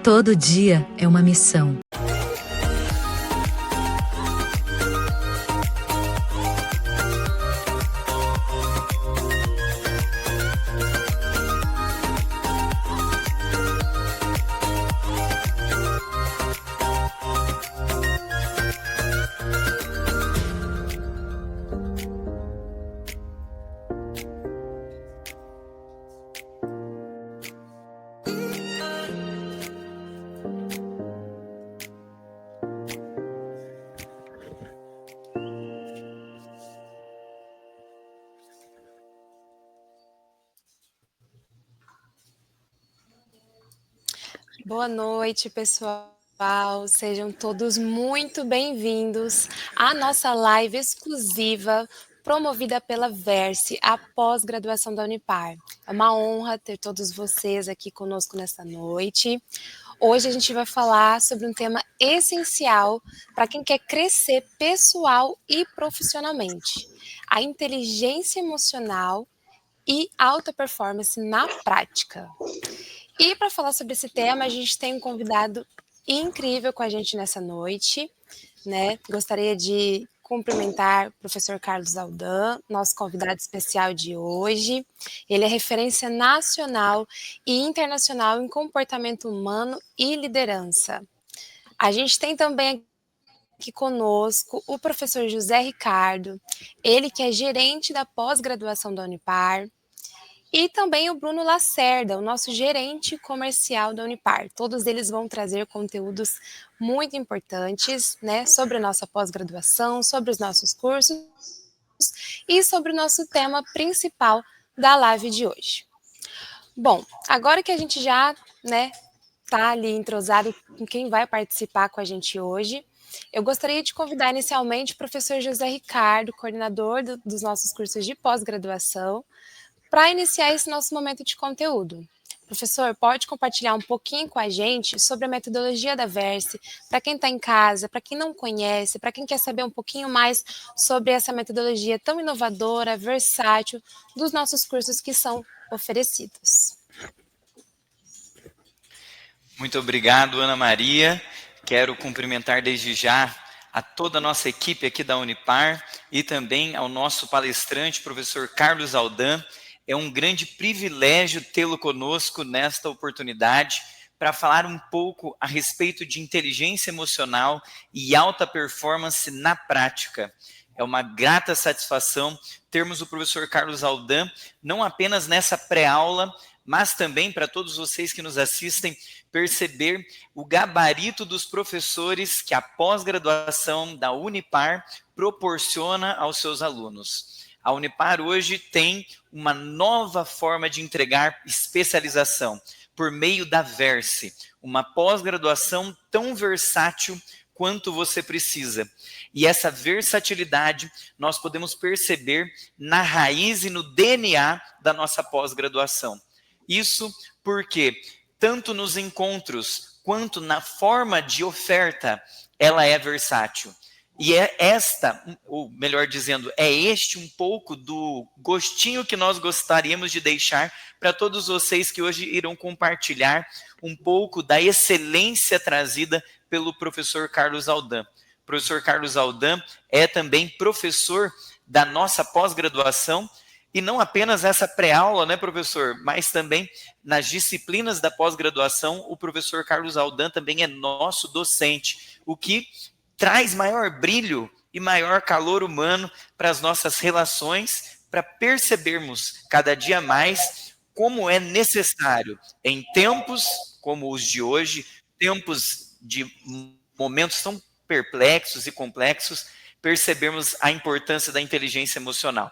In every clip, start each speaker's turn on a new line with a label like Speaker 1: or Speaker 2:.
Speaker 1: Todo dia é uma missão.
Speaker 2: Boa noite, pessoal. Sejam todos muito bem-vindos à nossa live exclusiva promovida pela Verse, a pós-graduação da Unipar. É uma honra ter todos vocês aqui conosco nesta noite. Hoje a gente vai falar sobre um tema essencial para quem quer crescer pessoal e profissionalmente: a inteligência emocional e alta performance na prática. E para falar sobre esse tema, a gente tem um convidado incrível com a gente nessa noite, né? Gostaria de cumprimentar o professor Carlos Aldan, nosso convidado especial de hoje. Ele é referência nacional e internacional em comportamento humano e liderança. A gente tem também aqui conosco o professor José Ricardo, ele que é gerente da pós-graduação da Unipar, e também o Bruno Lacerda, o nosso gerente comercial da Unipar. Todos eles vão trazer conteúdos muito importantes, né, sobre a nossa pós-graduação, sobre os nossos cursos e sobre o nosso tema principal da live de hoje. Bom, agora que a gente já, né, tá ali entrosado com quem vai participar com a gente hoje, eu gostaria de convidar inicialmente o professor José Ricardo, coordenador dos nossos cursos de pós-graduação, para iniciar esse nosso momento de conteúdo. Professor, pode compartilhar um pouquinho com a gente sobre a metodologia da Verse, para quem está em casa, para quem não conhece, para quem quer saber um pouquinho mais sobre essa metodologia tão inovadora, versátil, dos nossos cursos que são oferecidos.
Speaker 3: Muito obrigado, Ana Maria. Quero cumprimentar desde já a toda a nossa equipe aqui da Unipar e também ao nosso palestrante, professor Carlos Aldan. É um grande privilégio tê-lo conosco nesta oportunidade para falar um pouco a respeito de inteligência emocional e alta performance na prática. É uma grata satisfação termos o professor Carlos Aldan, não apenas nessa pré-aula, mas também para todos vocês que nos assistem, perceber o gabarito dos professores que a pós-graduação da Unipar proporciona aos seus alunos. A Unipar hoje tem uma nova forma de entregar especialização por meio da Verse, uma pós-graduação tão versátil quanto você precisa. E essa versatilidade nós podemos perceber na raiz e no DNA da nossa pós-graduação. Isso porque, tanto nos encontros quanto na forma de oferta, ela é versátil. E é esta, ou melhor dizendo, é este um pouco do gostinho que nós gostaríamos de deixar para todos vocês que hoje irão compartilhar um pouco da excelência trazida pelo professor Carlos Aldan. O professor Carlos Aldan é também professor da nossa pós-graduação, e não apenas essa pré-aula, né, professor, mas também nas disciplinas da pós-graduação, o professor Carlos Aldan também é nosso docente, o que traz maior brilho e maior calor humano para as nossas relações, para percebermos cada dia mais como é necessário, em tempos como os de hoje, tempos de momentos tão perplexos e complexos, percebermos a importância da inteligência emocional.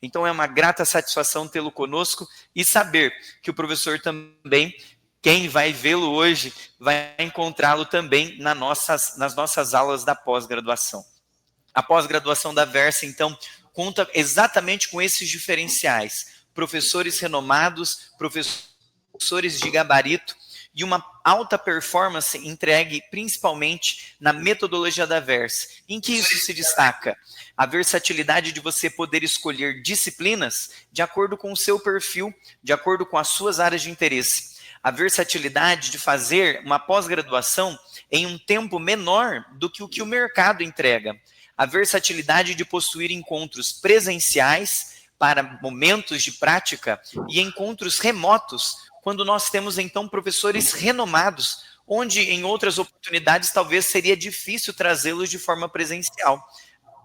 Speaker 3: Então é uma grata satisfação tê-lo conosco e saber que o professor também, quem vai vê-lo hoje, vai encontrá-lo também nas nossas aulas da pós-graduação. A pós-graduação da Versa, então, conta exatamente com esses diferenciais. Professores renomados, professores de gabarito e uma alta performance entregue principalmente na metodologia da Versa. Em que isso se destaca? A versatilidade de você poder escolher disciplinas de acordo com o seu perfil, de acordo com as suas áreas de interesse. a versatilidade de fazer uma pós-graduação em um tempo menor do que o mercado entrega. A versatilidade de possuir encontros presenciais para momentos de prática e encontros remotos, quando nós temos então professores renomados, onde em outras oportunidades talvez seria difícil trazê-los de forma presencial.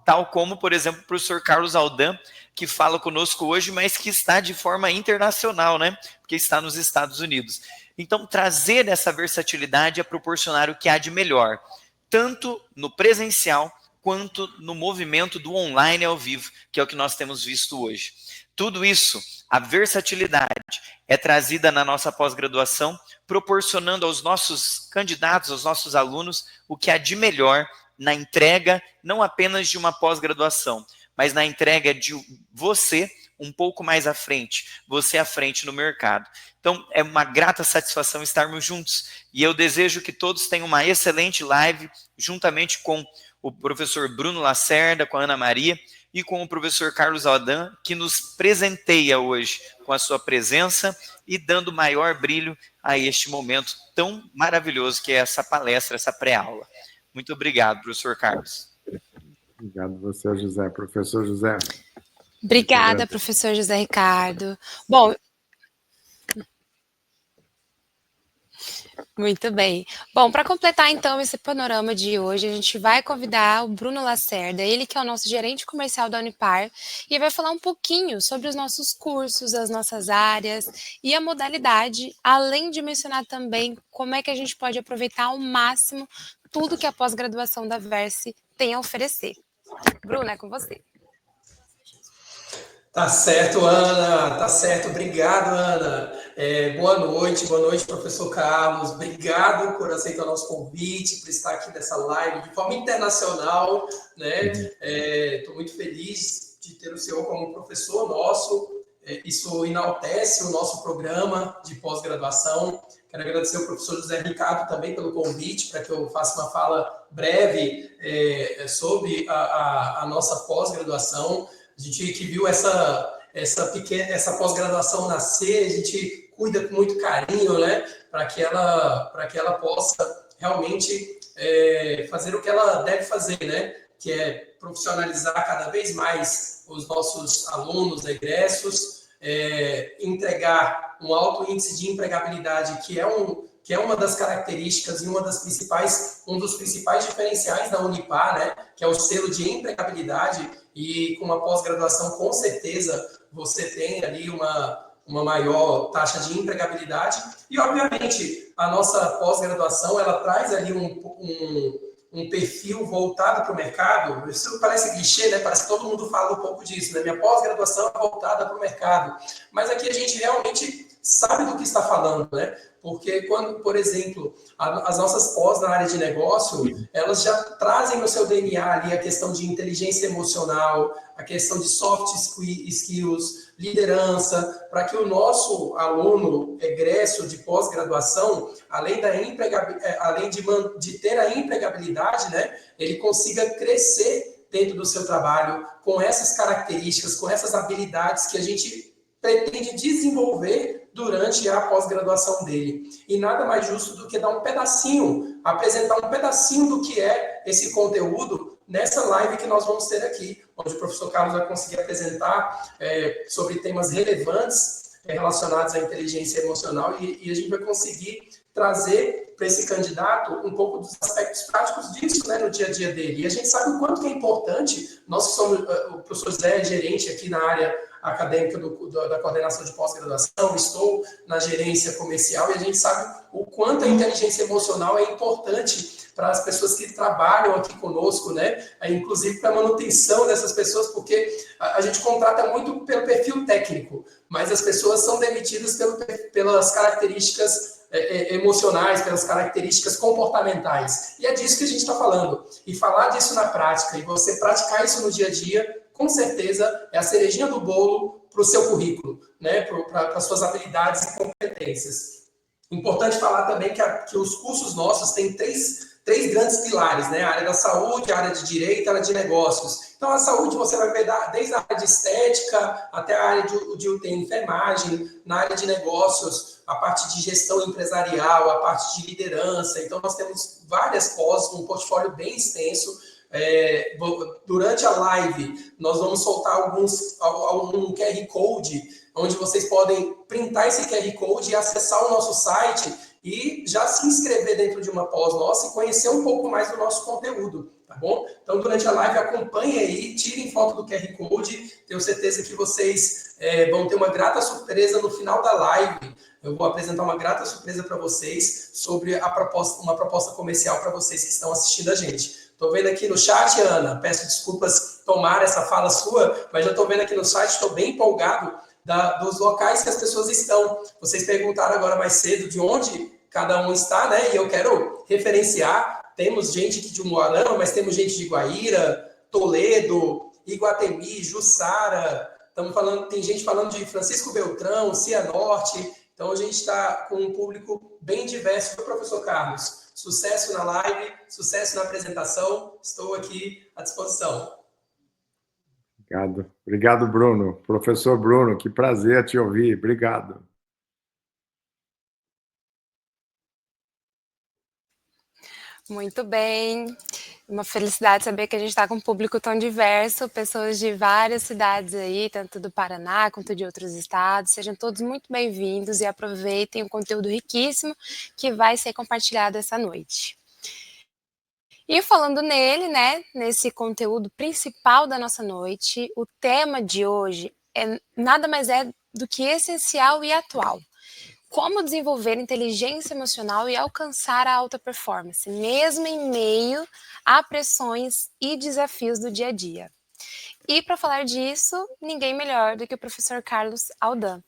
Speaker 3: Tal como, por exemplo, o professor Carlos Aldan, que fala conosco hoje, mas que está de forma internacional, né? Porque está nos Estados Unidos. Então, trazer essa versatilidade é proporcionar o que há de melhor, tanto no presencial, quanto no movimento do online ao vivo, que é o que nós temos visto hoje. Tudo isso, a versatilidade, é trazida na nossa pós-graduação, proporcionando aos nossos candidatos, aos nossos alunos, o que há de melhor na entrega, não apenas de uma pós-graduação, mas na entrega de você um pouco mais à frente, você à frente no mercado. Então, é uma grata satisfação estarmos juntos, e eu desejo que todos tenham uma excelente live, juntamente com o professor Bruno Lacerda, com a Ana Maria, e com o professor Carlos Aldan, que nos presenteia hoje com a sua presença e dando maior brilho a este momento tão maravilhoso que é essa palestra, essa pré-aula. Muito obrigado, professor Carlos.
Speaker 4: Obrigado você, José. Professor José.
Speaker 2: Obrigada, professor José Ricardo. Bom, muito bem. Bom, para completar então esse panorama de hoje, a gente vai convidar o Bruno Lacerda, ele que é o nosso gerente comercial da Unipar, e vai falar um pouquinho sobre os nossos cursos, as nossas áreas e a modalidade, além de mencionar também como é que a gente pode aproveitar ao máximo tudo que a pós-graduação da Versi tem a oferecer. Bruno, é com você.
Speaker 5: Tá certo, Ana, tá certo. Obrigado, Ana. Boa noite, professor Carlos. Obrigado por aceitar o nosso convite, por estar aqui nessa live de forma internacional, né? Estou muito feliz de ter o senhor como professor nosso. Isso enaltece o nosso programa de pós-graduação. Quero agradecer ao professor José Ricardo também pelo convite, para que eu faça uma fala breve sobre a nossa pós-graduação. A gente que viu essa pós-graduação nascer, a gente cuida com muito carinho, né, para que ela possa realmente fazer o que ela deve fazer, né, que é profissionalizar cada vez mais os nossos alunos, egressos, entregar um alto índice de empregabilidade, que é uma das características e um dos principais diferenciais da Unipar, né, que é o selo de empregabilidade. E com uma pós-graduação, com certeza, você tem ali uma maior taxa de empregabilidade. E, obviamente, a nossa pós-graduação, ela traz ali um perfil voltado para o mercado. Isso parece clichê, né? Parece que todo mundo fala um pouco disso, né? Minha pós-graduação é voltada para o mercado. Mas aqui a gente realmente sabe do que está falando, né? Porque quando, por exemplo, as nossas pós na área de negócio, elas já trazem no seu DNA ali a questão de inteligência emocional, a questão de soft skills, liderança, para que o nosso aluno egresso de pós-graduação, além de ter a empregabilidade, né, ele consiga crescer dentro do seu trabalho com essas características, com essas habilidades que a gente pretende desenvolver durante a pós-graduação dele. E nada mais justo do que dar apresentar um pedacinho do que é esse conteúdo nessa live que nós vamos ter aqui, onde o professor Carlos vai conseguir apresentar sobre temas relevantes relacionados à inteligência emocional e a gente vai conseguir trazer para esse candidato um pouco dos aspectos práticos disso, né, no dia a dia dele. E a gente sabe o quanto que é importante, nós que somos, o professor Zé é gerente aqui na área acadêmica da coordenação de pós-graduação, estou na gerência comercial, e a gente sabe o quanto a inteligência emocional é importante para as pessoas que trabalham aqui conosco, né? Inclusive para a manutenção dessas pessoas, porque a gente contrata muito pelo perfil técnico, mas as pessoas são demitidas pelas características emocionais, pelas características comportamentais. E é disso que a gente está falando. E falar disso na prática, e você praticar isso no dia a dia, com certeza é a cerejinha do bolo para o seu currículo, né? Para as suas habilidades e competências. Importante falar também que os cursos nossos têm três grandes pilares, né? A área da saúde, a área de direito, a área de negócios. Então, a saúde você vai ver desde a área de estética até a área de UTI, enfermagem. Na área de negócios, a parte de gestão empresarial, a parte de liderança. Então, nós temos várias pós, um portfólio bem extenso. Durante a live, nós vamos soltar algum QR Code, onde vocês podem printar esse QR Code e acessar o nosso site e já se inscrever dentro de uma pós nossa e conhecer um pouco mais do nosso conteúdo, tá bom? Então, durante a live, acompanhem aí, tirem foto do QR Code, tenho certeza que vocês vão ter uma grata surpresa no final da live. Eu vou apresentar uma grata surpresa para vocês sobre uma proposta comercial para vocês que estão assistindo a gente. Estou vendo aqui no chat, Ana, peço desculpas tomar essa fala sua, mas já estou vendo aqui no site, estou bem empolgado dos locais que as pessoas estão. Vocês perguntaram agora mais cedo de onde cada um está, né? E eu quero referenciar. Temos gente aqui de Umuarama, mas temos gente de Guaíra, Toledo, Iguatemi, Jussara. Tem gente falando de Francisco Beltrão, Cianorte. Então, a gente está com um público bem diverso. Professor Carlos, sucesso na live, sucesso na apresentação. Estou aqui à disposição.
Speaker 4: Obrigado. Obrigado, Bruno. Professor Bruno, que prazer te ouvir. Obrigado.
Speaker 2: Muito bem. Uma felicidade saber que a gente está com um público tão diverso, pessoas de várias cidades aí, tanto do Paraná quanto de outros estados. Sejam todos muito bem-vindos e aproveitem o conteúdo riquíssimo que vai ser compartilhado essa noite. E falando nele, né, nesse conteúdo principal da nossa noite, o tema de hoje nada mais é do que essencial e atual. Como desenvolver inteligência emocional e alcançar a alta performance, mesmo em meio a pressões e desafios do dia a dia. E para falar disso, ninguém melhor do que o professor Carlos Aldan.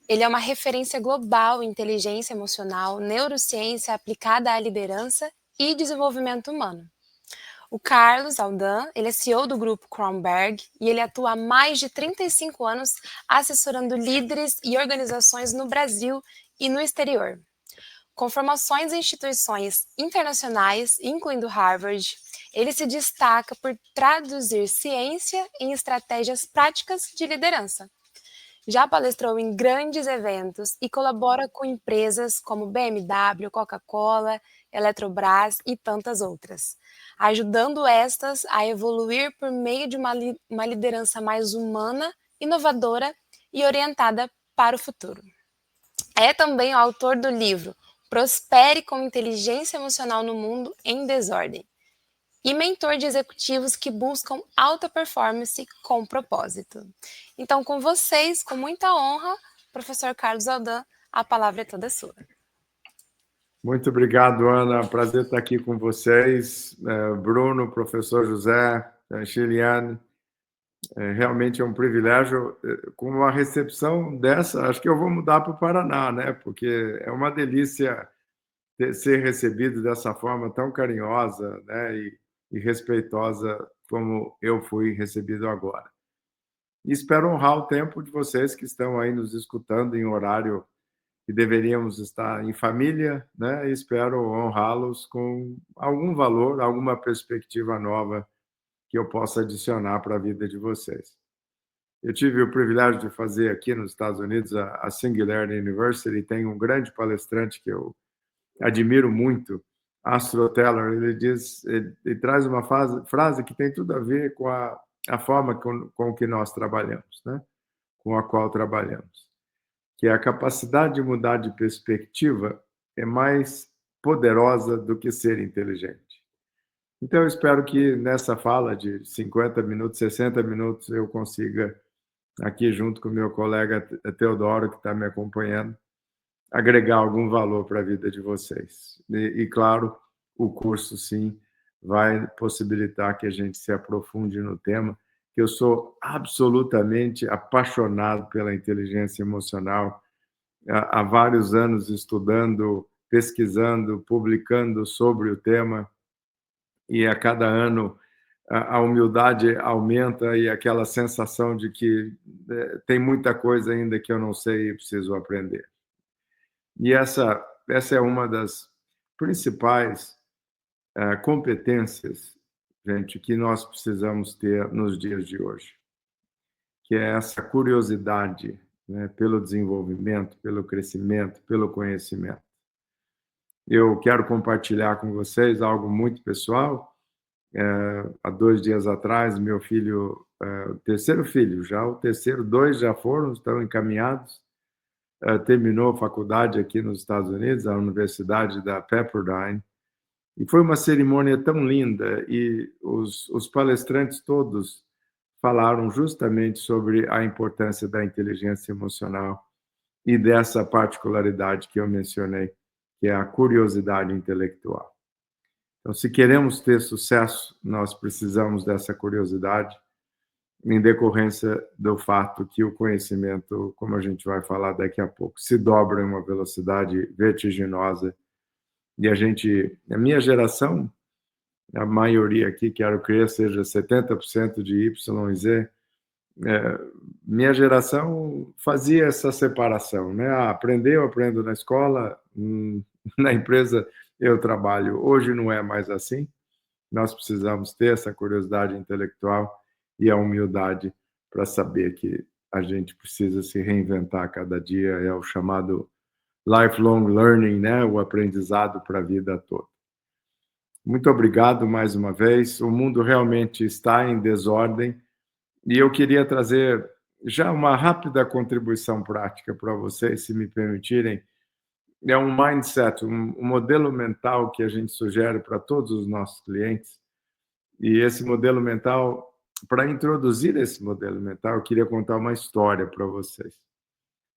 Speaker 2: Ele é uma referência global em inteligência emocional, neurociência aplicada à liderança e desenvolvimento humano. O Carlos Aldan, ele é CEO do grupo Kronberg e ele atua há mais de 35 anos assessorando líderes e organizações no Brasil e no exterior. Com formações em instituições internacionais, incluindo Harvard, ele se destaca por traduzir ciência em estratégias práticas de liderança. Já palestrou em grandes eventos e colabora com empresas como BMW, Coca-Cola, Eletrobras e tantas outras, ajudando estas a evoluir por meio de uma liderança mais humana, inovadora e orientada para o futuro. É também o autor do livro Prospere com Inteligência Emocional no Mundo em Desordem e mentor de executivos que buscam alta performance com propósito. Então, com vocês, com muita honra, professor Carlos Aldan, a palavra é toda sua.
Speaker 4: Muito obrigado, Ana. Prazer estar aqui com vocês. Bruno, professor José, Chiliane. Realmente é um privilégio. Com uma recepção dessa, acho que eu vou mudar para o Paraná, né? Porque é uma delícia ser recebido dessa forma tão carinhosa, né? E respeitosa como eu fui recebido agora. E espero honrar o tempo de vocês que estão aí nos escutando em horário que deveríamos estar em família, né? E espero honrá-los com algum valor, alguma perspectiva nova que eu possa adicionar para a vida de vocês. Eu tive o privilégio de fazer aqui nos Estados Unidos a Singularity University, tem um grande palestrante que eu admiro muito, Astro Teller. Ele traz uma frase que tem tudo a ver com a forma com que nós trabalhamos, né? Com a qual trabalhamos, que a capacidade de mudar de perspectiva é mais poderosa do que ser inteligente. Então, eu espero que nessa fala de 50 minutos, 60 minutos, eu consiga, aqui junto com o meu colega Teodoro, que está me acompanhando, agregar algum valor para a vida de vocês. E, claro, o curso, sim, vai possibilitar que a gente se aprofunde no tema, que eu sou absolutamente apaixonado pela inteligência emocional, há vários anos estudando, pesquisando, publicando sobre o tema, e a cada ano a humildade aumenta e aquela sensação de que tem muita coisa ainda que eu não sei e preciso aprender. E essa é uma das principais competências, gente, que nós precisamos ter nos dias de hoje, que é essa curiosidade né, pelo desenvolvimento, pelo crescimento, pelo conhecimento. Eu quero compartilhar com vocês algo muito pessoal. Há 2 dias atrás, meu filho, o terceiro filho, já o terceiro, 2 já foram, estão encaminhados, terminou a faculdade aqui nos Estados Unidos, a Universidade da Pepperdine, e foi uma cerimônia tão linda, e os palestrantes todos falaram justamente sobre a importância da inteligência emocional e dessa particularidade que eu mencionei, que é a curiosidade intelectual. Então, se queremos ter sucesso, nós precisamos dessa curiosidade, em decorrência do fato que o conhecimento, como a gente vai falar daqui a pouco, se dobra em uma velocidade vertiginosa. E a minha geração, a maioria aqui, quero crer, seja 70% de Y e Z, minha geração fazia essa separação, né? Eu aprendo na escola, na empresa eu trabalho. Hoje não é mais assim. Nós precisamos ter essa curiosidade intelectual e a humildade para saber que a gente precisa se reinventar a cada dia. É o chamado lifelong learning, né? O aprendizado para a vida toda. Muito obrigado mais uma vez. O mundo realmente está em desordem e eu queria trazer já uma rápida contribuição prática para vocês, se me permitirem. É um mindset, um modelo mental que a gente sugere para todos os nossos clientes. E esse modelo mental, para introduzir esse modelo mental, eu queria contar uma história para vocês,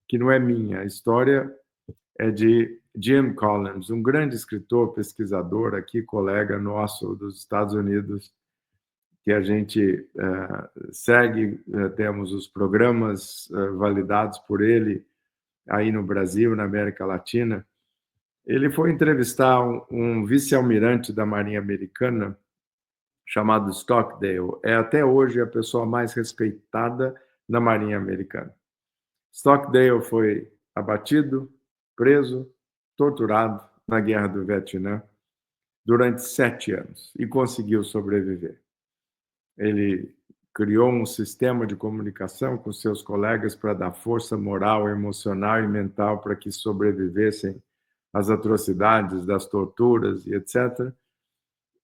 Speaker 4: que não é minha. A história é de Jim Collins, um grande escritor, pesquisador aqui, colega nosso dos Estados Unidos, que a gente segue, temos os programas validados por ele aí no Brasil, na América Latina. Ele foi entrevistar um vice-almirante da Marinha Americana chamado Stockdale. É até hoje a pessoa mais respeitada na Marinha Americana. Stockdale foi abatido, preso, torturado na Guerra do Vietnã durante 7 anos e conseguiu sobreviver. Ele criou um sistema de comunicação com seus colegas para dar força moral, emocional e mental para que sobrevivessem às atrocidades, das torturas e etc.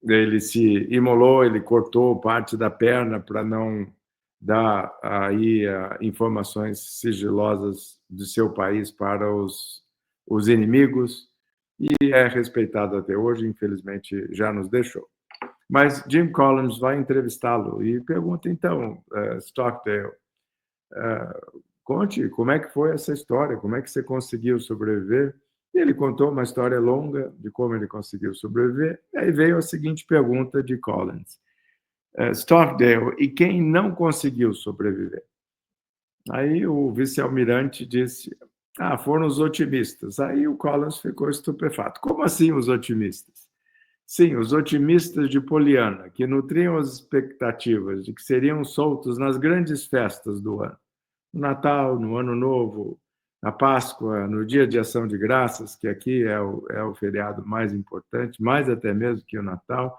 Speaker 4: Ele se imolou, ele cortou parte da perna para não dar aí informações sigilosas do seu país para os inimigos, e é respeitado até hoje, infelizmente já nos deixou. Mas Jim Collins vai entrevistá-lo e pergunta, então, Stockdale, conte como é que foi essa história, como é que você conseguiu sobreviver? E ele contou uma história longa de como ele conseguiu sobreviver. Aí veio a seguinte pergunta de Collins. Stockdale, e quem não conseguiu sobreviver? Aí o vice-almirante disse, foram os otimistas. Aí o Collins ficou estupefato. Como assim os otimistas? Sim, os otimistas de Poliana, que nutriam as expectativas de que seriam soltos nas grandes festas do ano. No Natal, no Ano Novo, na Páscoa, no Dia de Ação de Graças, que aqui é o feriado mais importante, mais até mesmo que o Natal.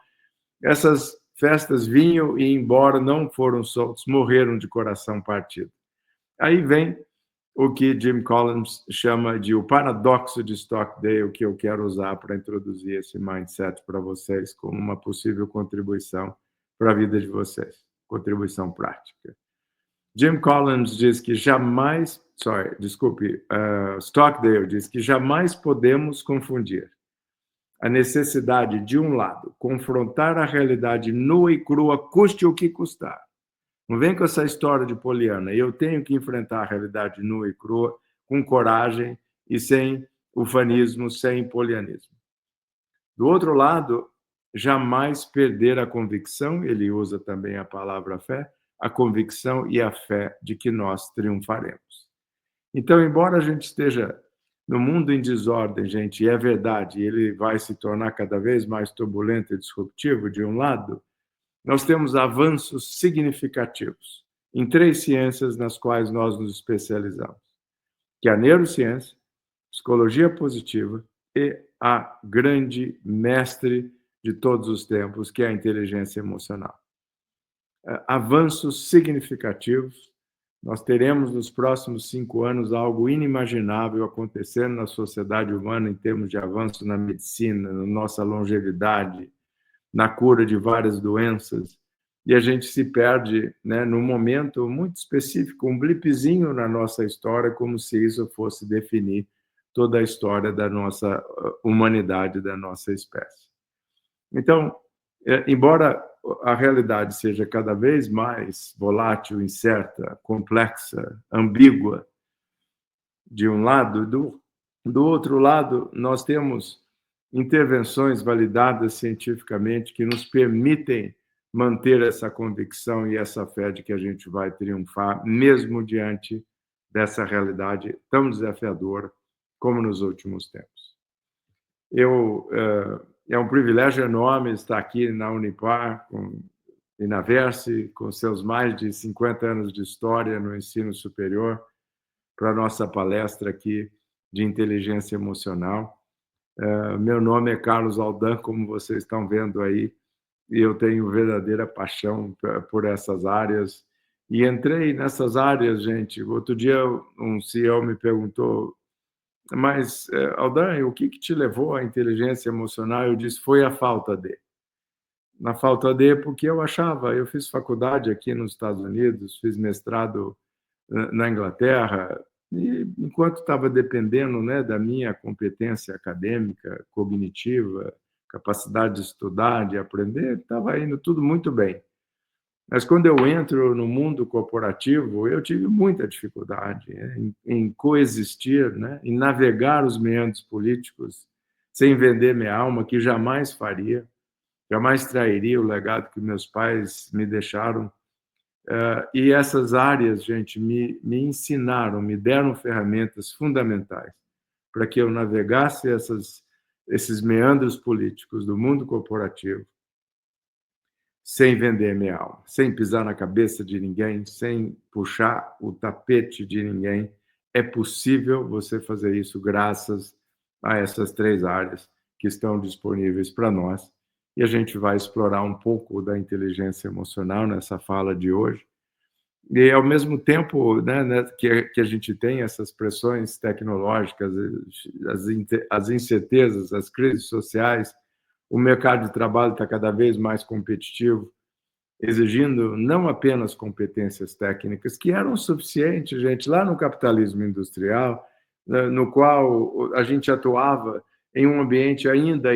Speaker 4: Essas festas vinham e, embora não foram soltos, morreram de coração partido. Aí vem o que Jim Collins chama de o paradoxo de Stockdale, que eu quero usar para introduzir esse mindset para vocês como uma possível contribuição para a vida de vocês, contribuição prática. Jim Collins diz que Stockdale diz que jamais podemos confundir a necessidade de um lado, confrontar a realidade nua e crua, custe o que custar. Não vem com essa história de Poliana. Eu tenho que enfrentar a realidade nua e crua com coragem e sem ufanismo, sem polianismo. Do outro lado, jamais perder a convicção, ele usa também a palavra fé, a convicção e a fé de que nós triunfaremos. Então, embora a gente esteja no mundo em desordem, gente, e é verdade, ele vai se tornar cada vez mais turbulento e disruptivo de um lado, nós temos avanços significativos em 3 ciências nas quais nós nos especializamos, que é a neurociência, psicologia positiva e a grande mestre de todos os tempos, que é a inteligência emocional. Avanços significativos Nós teremos nos próximos 5 anos algo inimaginável acontecendo na sociedade humana em termos de avanço na medicina, na nossa longevidade, na cura de várias doenças, e a gente se perde, né, num momento muito específico, um blipzinho na nossa história, como se isso fosse definir toda a história da nossa humanidade, da nossa espécie. Então, embora a realidade seja cada vez mais volátil, incerta, complexa, ambígua, de um lado, do outro lado, nós temos intervenções validadas cientificamente que nos permitem manter essa convicção e essa fé de que a gente vai triunfar, mesmo diante dessa realidade tão desafiadora como nos últimos tempos. É um privilégio enorme estar aqui na Unipar e na Verse, com seus mais de 50 anos de história no ensino superior, para a nossa palestra aqui de inteligência emocional. Meu nome é Carlos Aldan, como vocês estão vendo aí, e eu tenho verdadeira paixão por essas áreas. E entrei nessas áreas, gente. Outro dia um CEO me perguntou: mas, Aldan, o que te levou à inteligência emocional? Eu disse: foi a falta de. Na falta de, porque eu fiz faculdade aqui nos Estados Unidos, fiz mestrado na Inglaterra, e enquanto estava dependendo, né, da minha competência acadêmica, cognitiva, capacidade de estudar, de aprender, estava indo tudo muito bem. Mas quando eu entro no mundo corporativo, eu tive muita dificuldade em coexistir, né, em navegar os meandros políticos sem vender minha alma, que jamais faria, jamais trairia o legado que meus pais me deixaram. E essas áreas, gente, me ensinaram, me deram ferramentas fundamentais para que eu navegasse esses meandros políticos do mundo corporativo sem vender minha alma, sem pisar na cabeça de ninguém, sem puxar o tapete de ninguém. É possível você fazer isso graças a essas 3 áreas que estão disponíveis para nós. E a gente vai explorar um pouco da inteligência emocional nessa fala de hoje. E, ao mesmo tempo, né, que a gente tem essas pressões tecnológicas, as incertezas, as crises sociais, o mercado de trabalho está cada vez mais competitivo, exigindo não apenas competências técnicas, que eram suficientes, gente, lá no capitalismo industrial, no qual a gente atuava em um ambiente ainda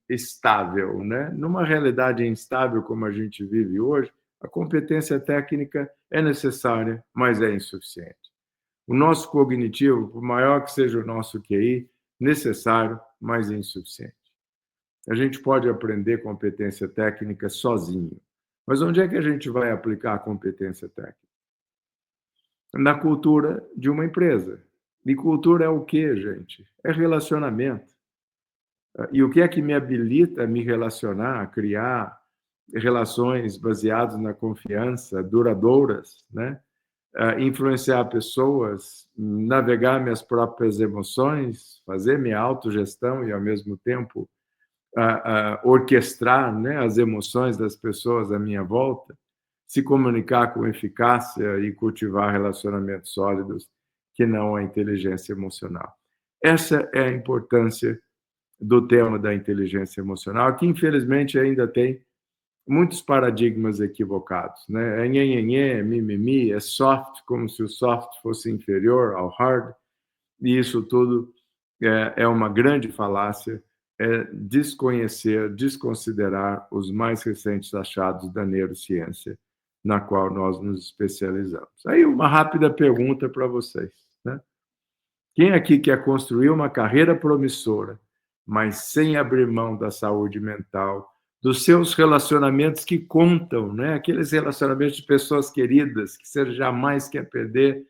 Speaker 4: estável, né? Numa realidade instável como a gente vive hoje, a competência técnica é necessária, mas é insuficiente. O nosso cognitivo, por maior que seja o nosso QI, necessário, mas insuficiente. A gente pode aprender competência técnica sozinho, mas onde é que a gente vai aplicar a competência técnica? Na cultura de uma empresa. E cultura é o quê, gente? É relacionamento. E o que é que me habilita a me relacionar, a criar relações baseadas na confiança, duradouras, né? Influenciar pessoas, navegar minhas próprias emoções, fazer minha autogestão e, ao mesmo tempo, orquestrar, né, as emoções das pessoas à minha volta, se comunicar com eficácia e cultivar relacionamentos sólidos, que não a inteligência emocional. Essa é a importância do tema da inteligência emocional, que infelizmente ainda tem muitos paradigmas equivocados, né? É nhenhenhê, é mimimi, é soft, como se o soft fosse inferior ao hard, e isso tudo é uma grande falácia, é desconhecer, desconsiderar os mais recentes achados da neurociência, na qual nós nos especializamos. Aí uma rápida pergunta para vocês, né? Quem aqui quer construir uma carreira promissora, mas sem abrir mão da saúde mental, dos seus relacionamentos que contam, né? Aqueles relacionamentos de pessoas queridas que você jamais quer perder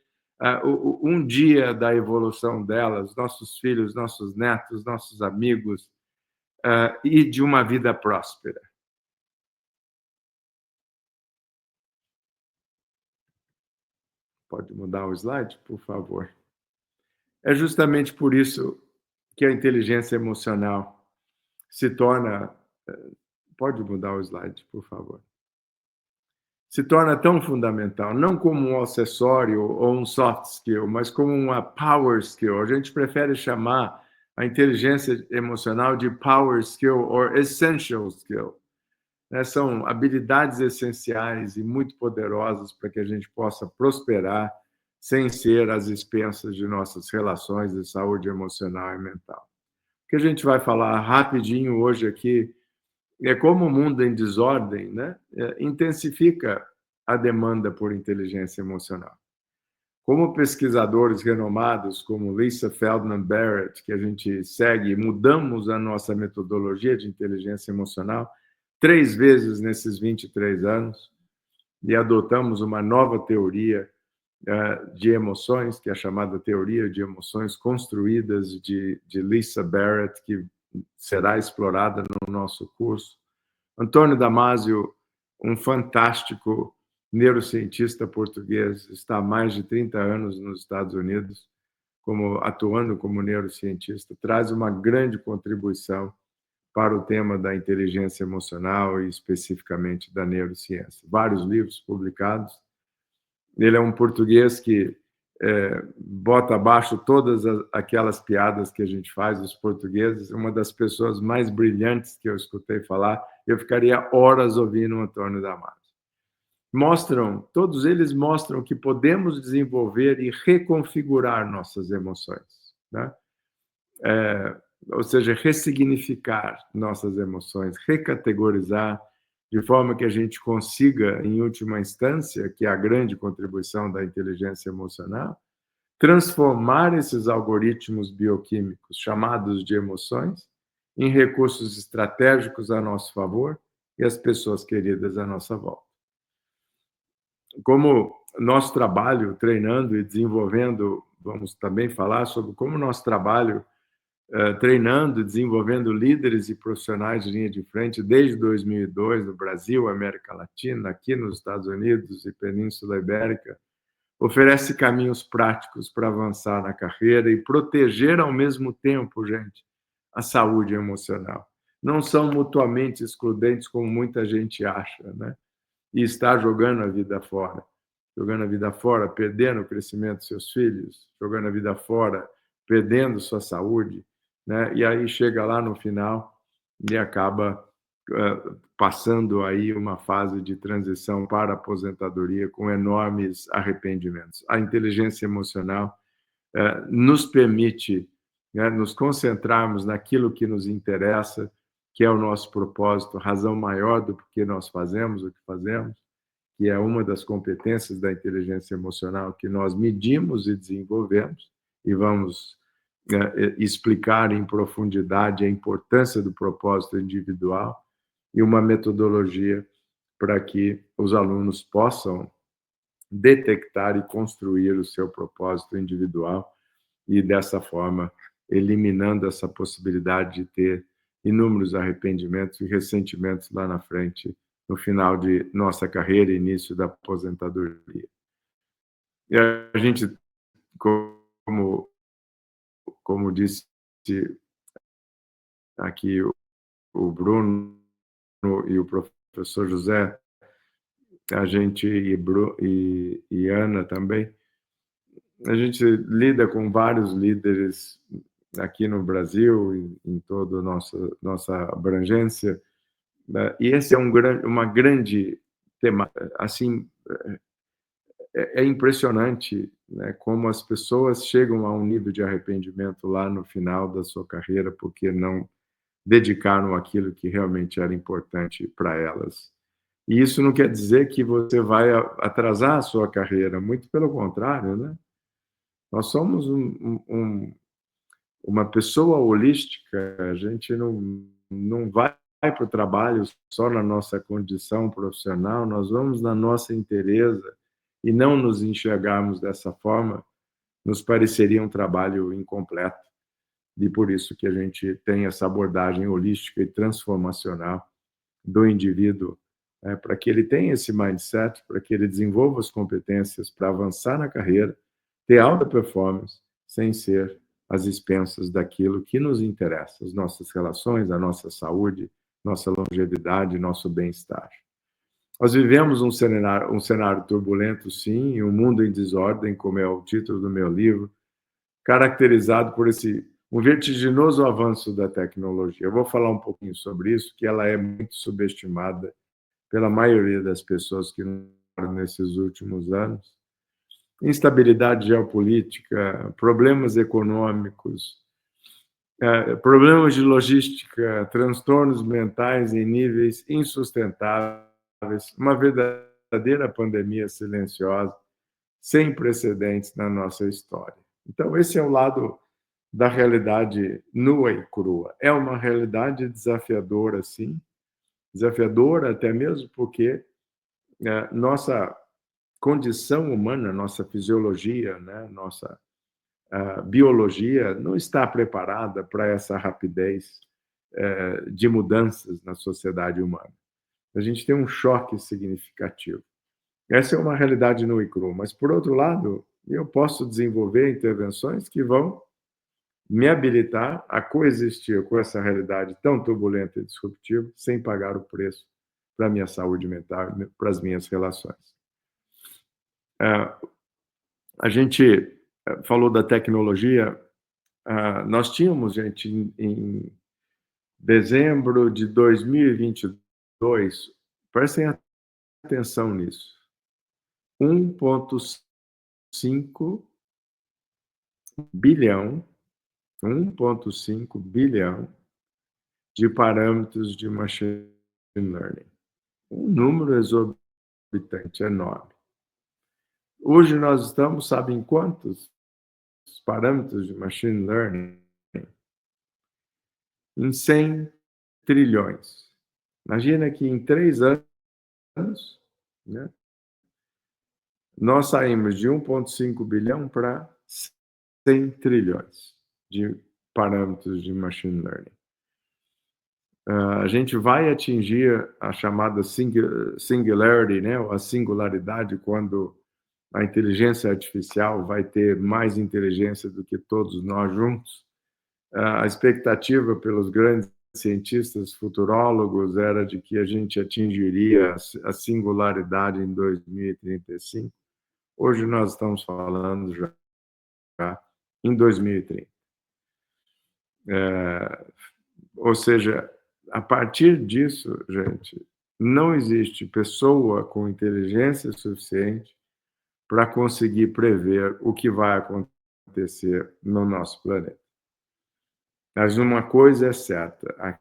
Speaker 4: um dia da evolução delas, nossos filhos, nossos netos, nossos amigos, e de uma vida próspera? Pode mudar o slide, por favor? É justamente por isso que a inteligência emocional se torna... Pode mudar o slide, por favor? se torna tão fundamental, não como um acessório ou um soft skill, mas como uma power skill. A gente prefere chamar a inteligência emocional de power skill ou essential skill. São habilidades essenciais e muito poderosas para que a gente possa prosperar sem ser às expensas de nossas relações de saúde emocional e mental. O que a gente vai falar rapidinho hoje aqui é como o mundo em desordem, né, intensifica a demanda por inteligência emocional. Como pesquisadores renomados como Lisa Feldman Barrett, que a gente segue, mudamos a nossa metodologia de inteligência emocional 3 vezes nesses 23 anos e adotamos uma nova teoria de emoções, que é a chamada teoria de emoções construídas de Lisa Barrett, que será explorada no nosso curso. Antônio Damasio, um fantástico neurocientista português, está há mais de 30 anos nos Estados Unidos, atuando como neurocientista, traz uma grande contribuição para o tema da inteligência emocional e especificamente da neurociência. Vários livros publicados. Ele é um português que bota abaixo todas aquelas piadas que a gente faz, os portugueses. Uma das pessoas mais brilhantes que eu escutei falar. Eu ficaria horas ouvindo o Antônio Damasio. Todos eles mostram que podemos desenvolver e reconfigurar nossas emoções, né? Ou seja, ressignificar nossas emoções, recategorizar, de forma que a gente consiga, em última instância, que é a grande contribuição da inteligência emocional, transformar esses algoritmos bioquímicos chamados de emoções em recursos estratégicos a nosso favor e as pessoas queridas à nossa volta. Como nosso trabalho treinando e desenvolvendo, vamos também falar sobre como nosso trabalho treinando e desenvolvendo líderes e profissionais de linha de frente desde 2002 no Brasil, América Latina, aqui nos Estados Unidos e Península Ibérica, oferece caminhos práticos para avançar na carreira e proteger ao mesmo tempo, gente, a saúde emocional. Não são mutuamente excludentes como muita gente acha, né? E está jogando a vida fora. Jogando a vida fora, perdendo o crescimento dos seus filhos, jogando a vida fora, perdendo sua saúde, né? E aí chega lá no final e acaba passando aí uma fase de transição para a aposentadoria com enormes arrependimentos. A inteligência emocional nos permite, né, nos concentrarmos naquilo que nos interessa, que é o nosso propósito, razão maior do porquê nós fazemos o que fazemos, que é uma das competências da inteligência emocional que nós medimos e desenvolvemos, e vamos explicar em profundidade a importância do propósito individual e uma metodologia para que os alunos possam detectar e construir o seu propósito individual e, dessa forma, eliminando essa possibilidade de ter inúmeros arrependimentos e ressentimentos lá na frente, no final de nossa carreira e início da aposentadoria. E a gente, como disse aqui o Bruno e o professor José, a gente e Ana também, a gente lida com vários líderes aqui no Brasil, em toda a nossa abrangência, né? E esse é uma grande tema, assim, é impressionante, né, como as pessoas chegam a um nível de arrependimento lá no final da sua carreira porque não dedicaram aquilo que realmente era importante para elas. E isso não quer dizer que você vai atrasar a sua carreira, muito pelo contrário, né? Nós somos uma pessoa holística, a gente não vai para o trabalho só na nossa condição profissional, nós vamos na nossa inteireza, e não nos enxergarmos dessa forma, nos pareceria um trabalho incompleto. E por isso que a gente tem essa abordagem holística e transformacional do indivíduo, para que ele tenha esse mindset, para que ele desenvolva as competências para avançar na carreira, ter alta performance, sem ser às expensas daquilo que nos interessa, as nossas relações, a nossa saúde, nossa longevidade, nosso bem-estar. Nós vivemos um cenário turbulento, sim, e um mundo em desordem, como é o título do meu livro, caracterizado por um vertiginoso avanço da tecnologia. Eu vou falar um pouquinho sobre isso, que ela é muito subestimada pela maioria das pessoas que moram nesses últimos anos. Instabilidade geopolítica, problemas econômicos, problemas de logística, transtornos mentais em níveis insustentáveis, uma verdadeira pandemia silenciosa, sem precedentes na nossa história. Então, esse é o lado da realidade nua e crua. É uma realidade desafiadora, sim, desafiadora até mesmo porque nossa condição humana, nossa fisiologia, né, nossa biologia não está preparada para essa rapidez de mudanças na sociedade humana. A gente tem um choque significativo. Essa é uma realidade nua e crua, mas, por outro lado, eu posso desenvolver intervenções que vão me habilitar a coexistir com essa realidade tão turbulenta e disruptiva sem pagar o preço para a minha saúde mental e para as minhas relações. A gente falou da tecnologia. Nós tínhamos, gente, em dezembro de 2022, prestem atenção nisso, 1,5 bilhão, 1,5 bilhão de parâmetros de machine learning. Um número exorbitante, enorme. Hoje nós estamos, sabem quantos parâmetros de machine learning? Em 100 trilhões. Imagina que em 3 anos, né, nós saímos de 1,5 bilhão para 100 trilhões de parâmetros de machine learning. A gente vai atingir a chamada singularity, né, ou a singularidade, quando a inteligência artificial vai ter mais inteligência do que todos nós juntos. A expectativa pelos grandes cientistas futurólogos era de que a gente atingiria a singularidade em 2035. Hoje nós estamos falando já em 2030. Ou seja, a partir disso, gente, não existe pessoa com inteligência suficiente para conseguir prever o que vai acontecer no nosso planeta. Mas uma coisa é certa: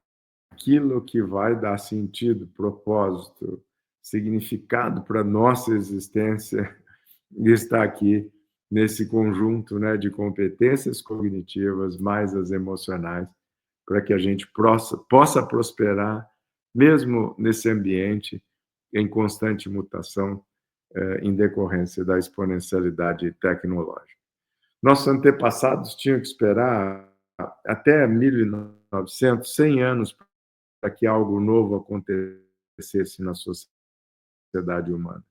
Speaker 4: aquilo que vai dar sentido, propósito, significado para a nossa existência está aqui nesse conjunto, né, de competências cognitivas mais as emocionais, para que a gente possa prosperar, mesmo nesse ambiente em constante mutação, em decorrência da exponencialidade tecnológica. Nossos antepassados tinham que esperar até 1900, 100 anos, para que algo novo acontecesse na sociedade humana.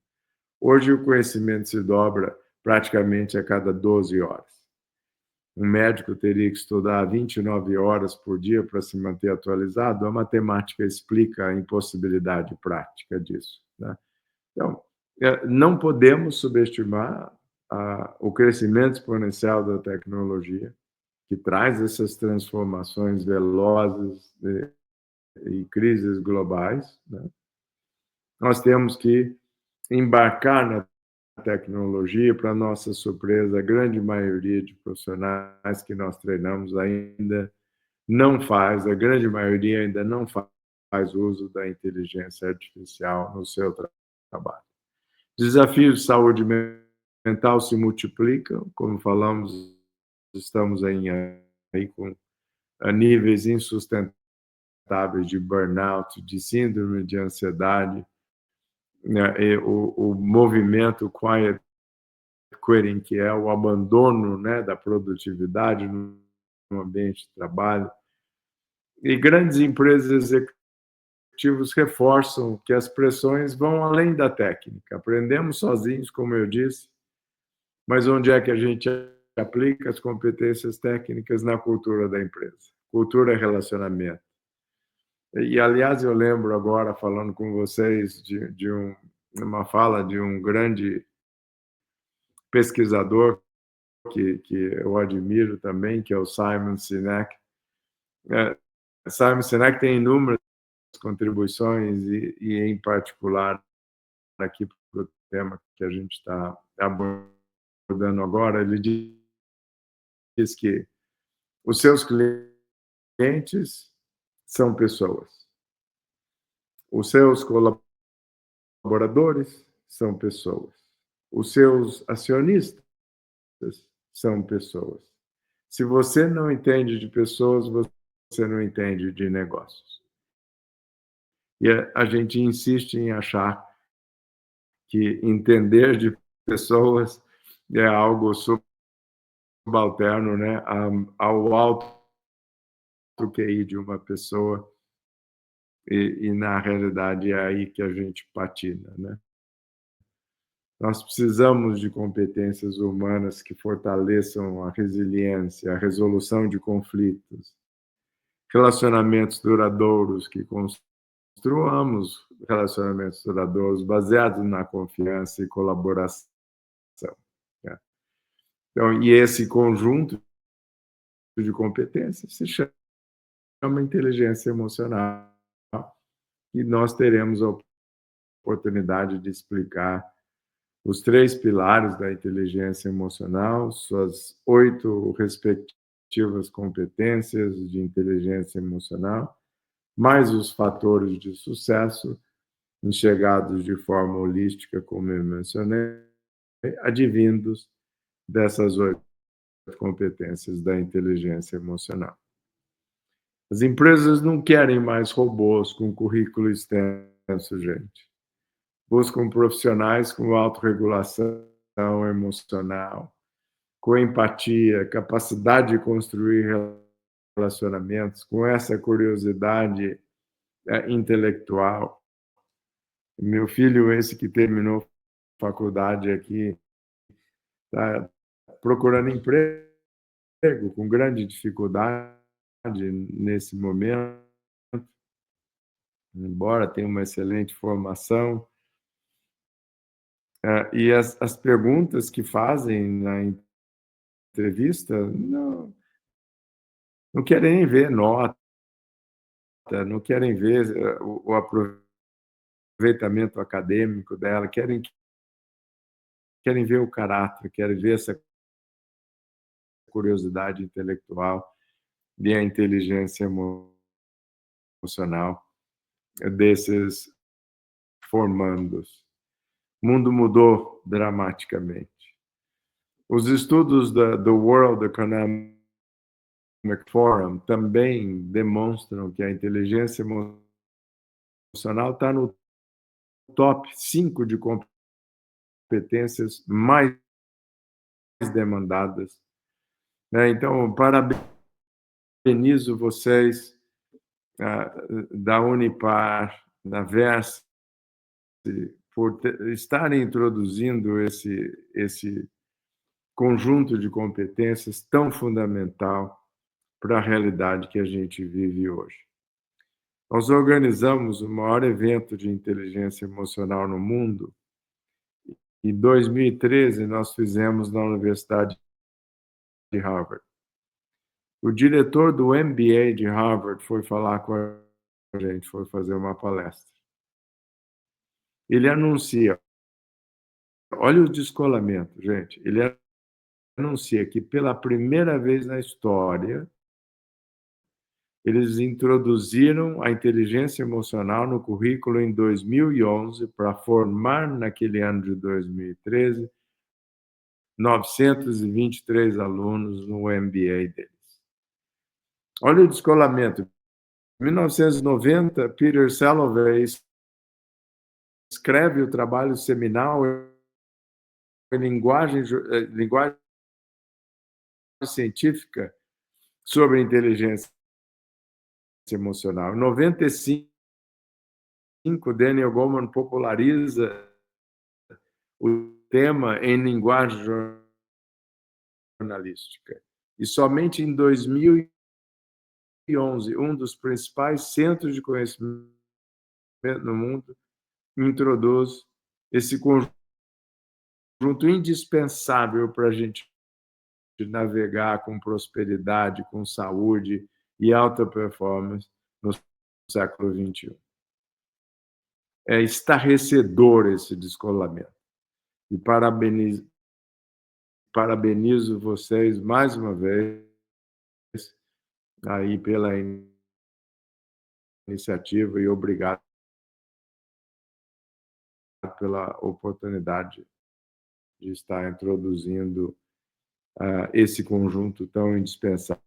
Speaker 4: Hoje, o conhecimento se dobra praticamente a cada 12 horas. Um médico teria que estudar 29 horas por dia para se manter atualizado. A matemática explica a impossibilidade prática disso, né? Então, não podemos subestimar o crescimento exponencial da tecnologia, que traz essas transformações velozes e crises globais, né? Nós temos que embarcar na tecnologia. Para nossa surpresa, a grande maioria de profissionais que nós treinamos ainda não faz, a grande maioria ainda não faz uso da inteligência artificial no seu trabalho. Desafios de saúde mental se multiplicam, como falamos, estamos aí com níveis insustentáveis de burnout, de síndrome de ansiedade, o movimento quiet quitting, que é o abandono, né, da produtividade no ambiente de trabalho. E grandes empresas executivos reforçam que as pressões vão além da técnica. Aprendemos sozinhos, como eu disse, mas onde é que a gente aplica as competências técnicas? Na cultura da empresa. Cultura é relacionamento. E, aliás, eu lembro agora, falando com vocês, de uma fala de um grande pesquisador que eu admiro também, que é o Simon Sinek. Simon Sinek tem inúmeras contribuições e em particular, aqui para o tema que a gente está abordando agora, ele diz que os seus clientes são pessoas, os seus colaboradores são pessoas, os seus acionistas são pessoas. Se você não entende de pessoas, você não entende de negócios. E a gente insiste em achar que entender de pessoas é algo subalterno, né, ao alto QI de uma pessoa, e na realidade é aí que a gente patina, né? Nós precisamos de competências humanas que fortaleçam a resiliência, a resolução de conflitos, relacionamentos duradouros, que construamos relacionamentos duradouros baseados na confiança e colaboração. Né? Então, e esse conjunto de competências se chama inteligência emocional, e nós teremos a oportunidade de explicar os 3 pilares da inteligência emocional, suas 8 respectivas competências de inteligência emocional, mais os fatores de sucesso, enxergados de forma holística, como eu mencionei, advindos dessas 8 competências da inteligência emocional. As empresas não querem mais robôs com currículo extenso, gente. Buscam profissionais com autorregulação emocional, com empatia, capacidade de construir relacionamentos, com essa curiosidade intelectual. Meu filho, esse que terminou faculdade aqui, está procurando emprego com grande dificuldade nesse momento, embora tenha uma excelente formação. E as perguntas que fazem na entrevista não querem nem ver nota, não querem ver o aproveitamento acadêmico dela, querem ver o caráter, querem ver essa curiosidade intelectual e a inteligência emocional desses formandos. O mundo mudou dramaticamente. Os estudos do World Economic Forum também demonstram que a inteligência emocional está no top 5 de competências mais demandadas. Então, parabenizo vocês da Unipar, da Verse, por estarem introduzindo esse conjunto de competências tão fundamental para a realidade que a gente vive hoje. Nós organizamos o maior evento de inteligência emocional no mundo. Em 2013, nós fizemos na Universidade de Harvard. O diretor do MBA de Harvard foi falar com a gente, foi fazer uma palestra. Ele anuncia, olha o descolamento, gente, ele anuncia que pela primeira vez na história eles introduziram a inteligência emocional no currículo em 2011 para formar, naquele ano de 2013, 923 alunos no MBA deles. Olha o descolamento. Em 1990, Peter Salovey escreve o trabalho seminal em linguagem científica sobre inteligência emocional. Em 95, Daniel Goleman populariza o tema em linguagem jornalística. E somente em 2011 2011, um dos principais centros de conhecimento no mundo introduz esse conjunto indispensável para a gente navegar com prosperidade, com saúde e alta performance no século XXI. É estarrecedor esse descolamento. E parabenizo vocês mais uma vez aí pela iniciativa e obrigado pela oportunidade de estar introduzindo esse conjunto tão indispensável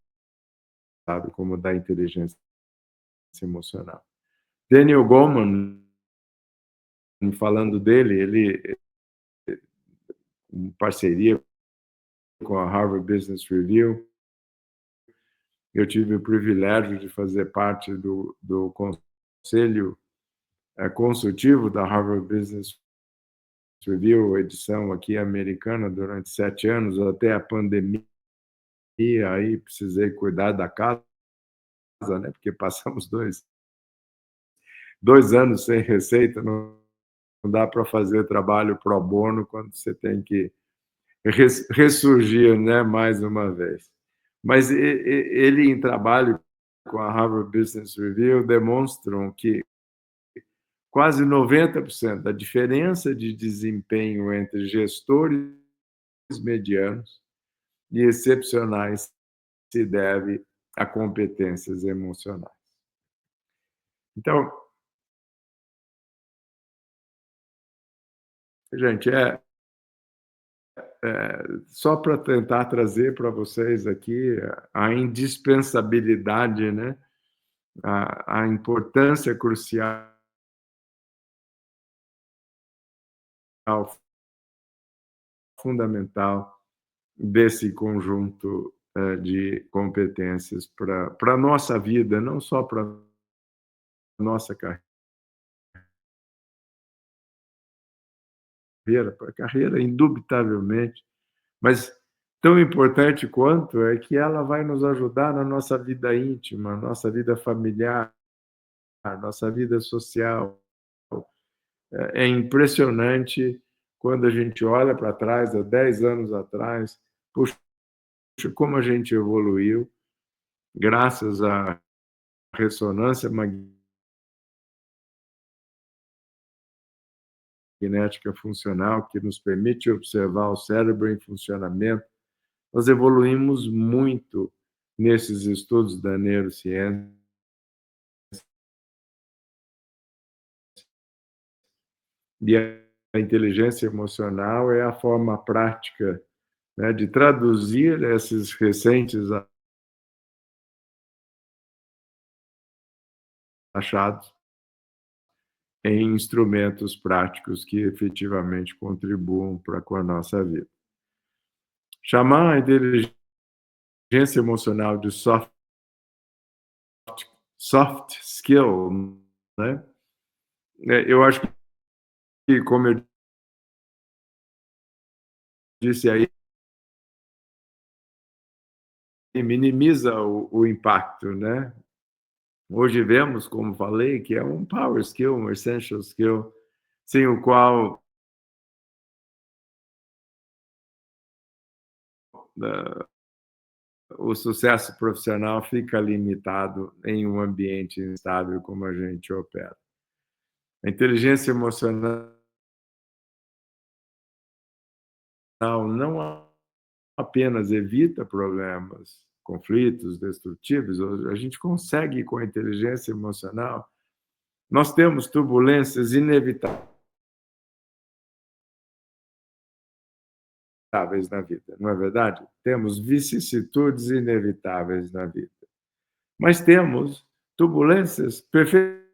Speaker 4: como o da inteligência emocional. Daniel Goleman, falando dele, ele, em parceria com a Harvard Business Review, eu tive o privilégio de fazer parte do conselho consultivo da Harvard Business Review, edição aqui americana, durante 7 anos, até a pandemia, aí precisei cuidar da casa, né, porque passamos dois anos sem receita, não dá para fazer trabalho pro bono quando você tem que ressurgir, né, mais uma vez. Mas ele, em trabalho com a Harvard Business Review, demonstram que quase 90% da diferença de desempenho entre gestores medianos e excepcionais se deve a competências emocionais. Então, gente, só para tentar trazer para vocês aqui a indispensabilidade, né, a importância crucial, fundamental desse conjunto de competências para a nossa vida, não só para a nossa carreira, para a carreira, indubitavelmente, mas tão importante quanto é que ela vai nos ajudar na nossa vida íntima, nossa vida familiar, nossa vida social. É impressionante quando a gente olha para trás, há 10 anos atrás, puxa, como a gente evoluiu, graças à ressonância magnética funcional, que nos permite observar o cérebro em funcionamento. Nós evoluímos muito nesses estudos da neurociência. E a inteligência emocional é a forma prática, né, de traduzir esses recentes achados em instrumentos práticos que efetivamente contribuam para com a nossa vida. Chamar a inteligência emocional de soft skill, né? Eu acho que, como eu disse aí, minimiza o impacto, né? Hoje vemos, como falei, que é um power skill, um essential skill, sem o qual o sucesso profissional fica limitado em um ambiente instável como a gente opera. A inteligência emocional não apenas evita problemas, conflitos destrutivos, a gente consegue, com a inteligência emocional, nós temos turbulências inevitáveis na vida, não é verdade? Temos vicissitudes inevitáveis na vida, mas temos turbulências perfeitamente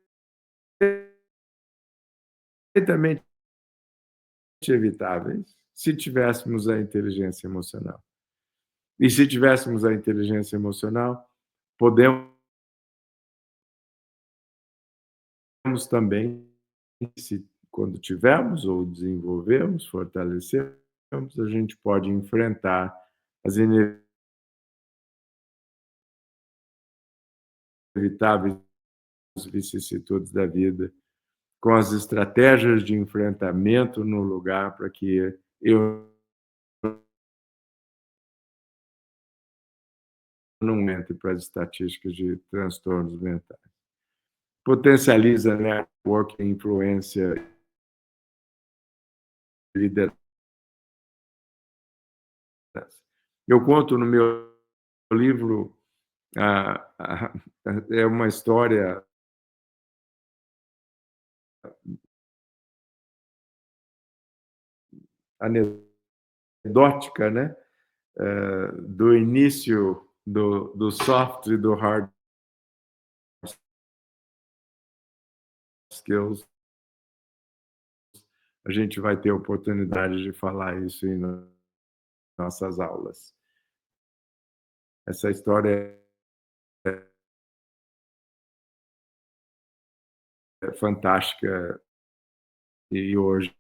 Speaker 4: evitáveis se tivéssemos a inteligência emocional. E se tivéssemos a inteligência emocional, podemos também, quando tivermos ou desenvolvermos, fortalecermos, a gente pode enfrentar as inevitáveis vicissitudes da vida, com as estratégias de enfrentamento no lugar para que eu não entre para as estatísticas de transtornos mentais. Potencializa network, influência, liderança. Eu conto no meu livro, é uma história anedótica, né? Do início do soft e do hard skills. A gente vai ter oportunidade de falar isso em nossas aulas. Essa história é fantástica e hoje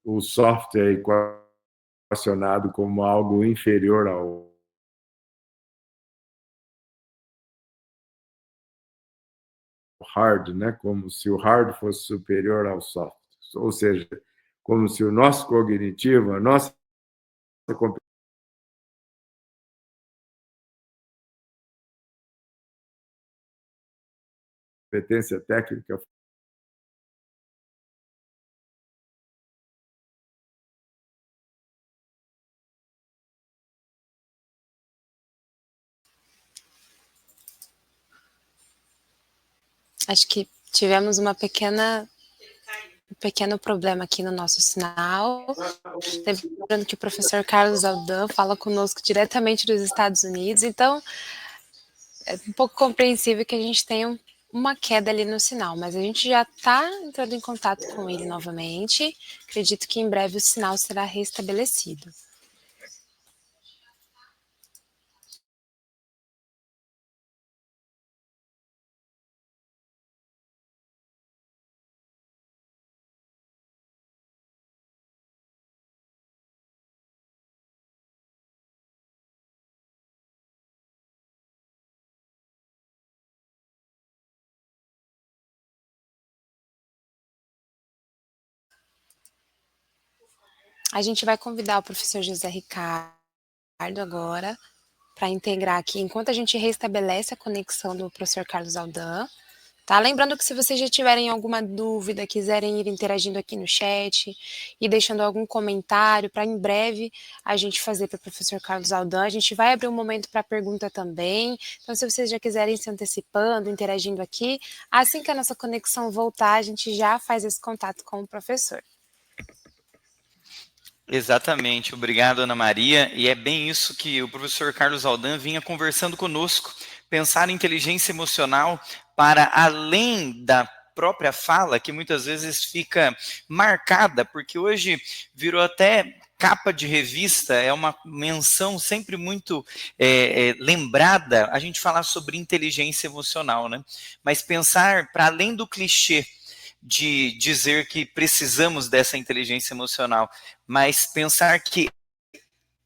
Speaker 4: o soft é equacionado como algo inferior ao hard, né? Como se o hard fosse superior ao soft, ou seja, como se o nosso cognitivo, a nossa competência técnica
Speaker 2: Acho que tivemos um pequeno problema aqui no nosso sinal. Lembrando que o professor Carlos Aldan fala conosco diretamente dos Estados Unidos, então é um pouco compreensível que a gente tenha uma queda ali no sinal, mas a gente já está entrando em contato com ele novamente. Acredito que em breve o sinal será restabelecido. A gente vai convidar o professor José Ricardo agora para integrar aqui, enquanto a gente restabelece a conexão do professor Carlos Aldan. Tá? Lembrando que se vocês já tiverem alguma dúvida, quiserem ir interagindo aqui no chat e deixando algum comentário para em breve a gente fazer para o professor Carlos Aldan, a gente vai abrir um momento para pergunta também. Então, se vocês já quiserem se antecipando, interagindo aqui, assim que a nossa conexão voltar, a gente já faz esse contato com o professor.
Speaker 3: Exatamente, obrigado Ana Maria, e é bem isso que o professor Carlos Aldan vinha conversando conosco, pensar em inteligência emocional para além da própria fala, que muitas vezes fica marcada, porque hoje virou até capa de revista, é uma menção sempre muito lembrada, a gente falar sobre inteligência emocional, né? Mas pensar para além do clichê, de dizer que precisamos dessa inteligência emocional, mas pensar que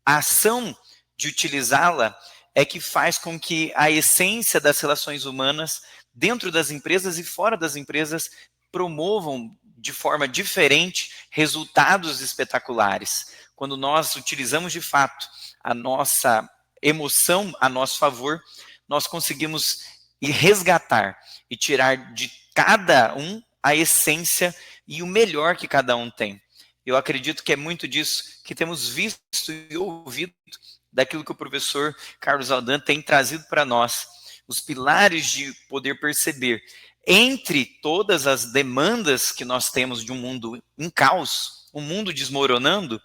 Speaker 3: a ação de utilizá-la é que faz com que a essência das relações humanas, dentro das empresas e fora das empresas, promovam de forma diferente resultados espetaculares. Quando nós utilizamos de fato a nossa emoção a nosso favor, nós conseguimos resgatar e tirar de cada um a essência e o melhor que cada um tem. Eu acredito que é muito disso que temos visto e ouvido daquilo que o professor Carlos Aldan tem trazido para nós. Os pilares de poder perceber entre todas as demandas que nós temos de um mundo em caos, um mundo desmoronando,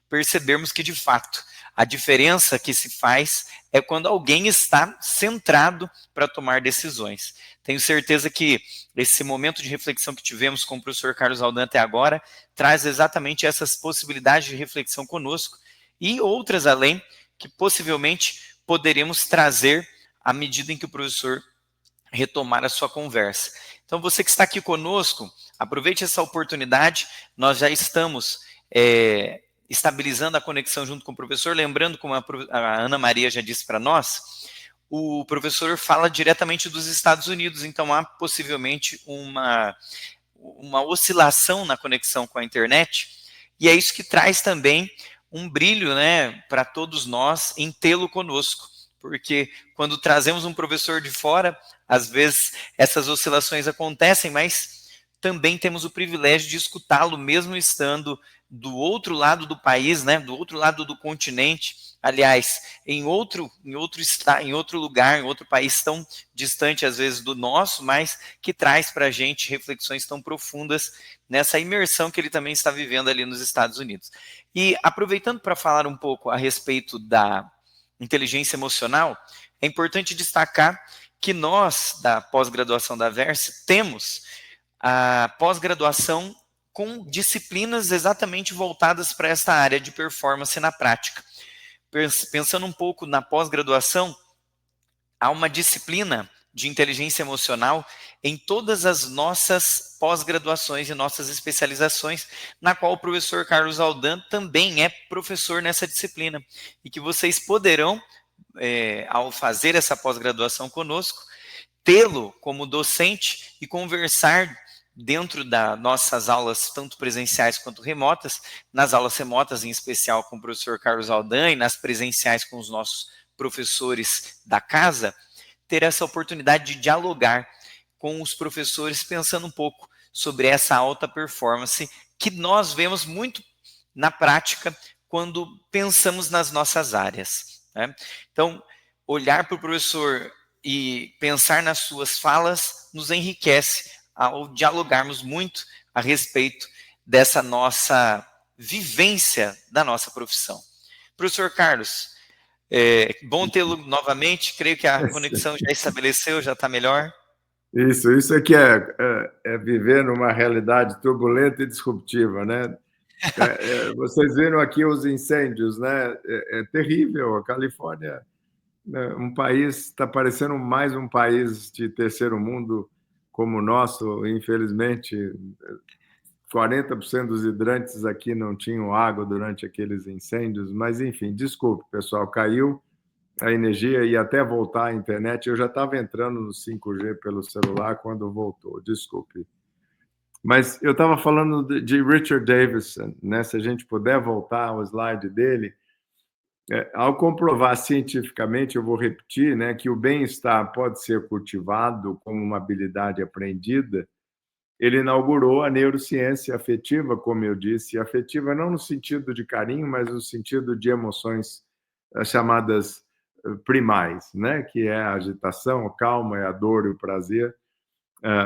Speaker 3: percebermos que de fato a diferença que se faz é quando alguém está centrado para tomar decisões. Tenho certeza que esse momento de reflexão que tivemos com o professor Carlos Aldan até agora traz exatamente essas possibilidades de reflexão conosco e outras além que possivelmente poderemos trazer à medida em que o professor retomar a sua conversa. Então, você que está aqui conosco, aproveite essa oportunidade, nós já estamos estabilizando a conexão junto com o professor, lembrando, como a Ana Maria já disse para nós, o professor fala diretamente dos Estados Unidos, então há possivelmente uma oscilação na conexão com a internet, e é isso que traz também um brilho, né, para todos nós em tê-lo conosco, porque quando trazemos um professor de fora, às vezes essas oscilações acontecem, mas também temos o privilégio de escutá-lo mesmo estando do outro lado do país, né, do outro lado do continente, aliás, em outro lugar, em outro país tão distante às vezes do nosso, mas que traz para a gente reflexões tão profundas nessa imersão que ele também está vivendo ali nos Estados Unidos. E aproveitando para falar um pouco a respeito da inteligência emocional, é importante destacar que nós, da pós-graduação da Verse, temos a pós-graduação com disciplinas exatamente voltadas para esta área de performance na prática. Pensando um pouco na pós-graduação, há uma disciplina de inteligência emocional em todas as nossas pós-graduações e nossas especializações, na qual o professor Carlos Aldan também é professor nessa disciplina, e que vocês poderão, ao fazer essa pós-graduação conosco, tê-lo como docente e conversar dentro das nossas aulas, tanto presenciais quanto remotas, nas aulas remotas em especial com o professor Carlos Aldan e nas presenciais com os nossos professores da casa, ter essa oportunidade de dialogar com os professores, pensando um pouco sobre essa alta performance que nós vemos muito na prática quando pensamos nas nossas áreas, né? Então, olhar para o professor e pensar nas suas falas nos enriquece ao dialogarmos muito a respeito dessa nossa vivência da nossa profissão. Professor Carlos, bom tê-lo novamente, creio que a conexão já estabeleceu, já está melhor.
Speaker 4: Isso aqui é viver numa realidade turbulenta e disruptiva, né? Vocês viram aqui os incêndios, né? É terrível. A Califórnia, um país, está parecendo mais um país de terceiro mundo como o nosso. Infelizmente, 40% dos hidrantes aqui não tinham água durante aqueles incêndios, mas enfim, desculpe, pessoal, caiu a energia e até voltar a internet. Eu já estava entrando no 5G pelo celular quando voltou, desculpe. Mas eu estava falando de Richard Davidson, né? Se a gente puder voltar ao slide dele, ao comprovar cientificamente, eu vou repetir, né, que o bem-estar pode ser cultivado como uma habilidade aprendida. Ele inaugurou a neurociência afetiva, como eu disse, afetiva não no sentido de carinho, mas no sentido de emoções chamadas primais, né, que é a agitação, a calma, a dor e o prazer,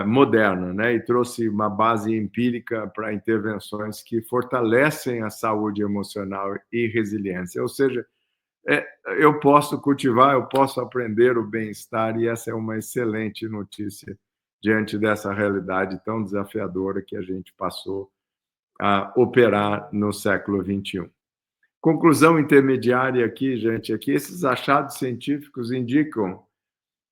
Speaker 4: moderna, né, e trouxe uma base empírica para intervenções que fortalecem a saúde emocional e resiliência. Ou seja, eu posso cultivar, eu posso aprender o bem-estar, e essa é uma excelente notícia diante dessa realidade tão desafiadora que a gente passou a operar no século XXI. Conclusão intermediária aqui, gente, é que esses achados científicos indicam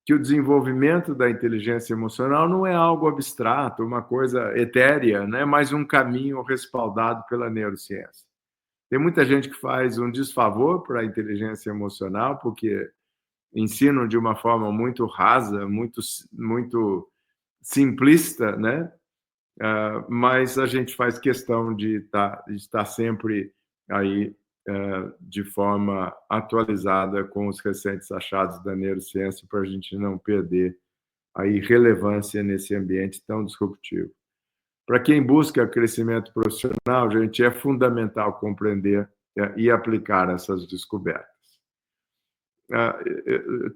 Speaker 4: que o desenvolvimento da inteligência emocional não é algo abstrato, uma coisa etérea, né? Mas um caminho respaldado pela neurociência. Tem muita gente que faz um desfavor para a inteligência emocional, porque ensinam de uma forma muito rasa, muito simplista, né? Mas a gente faz questão de estar sempre aí de forma atualizada com os recentes achados da neurociência, para a gente não perder aí relevância nesse ambiente tão disruptivo. Para quem busca crescimento profissional, gente, é fundamental compreender e aplicar essas descobertas.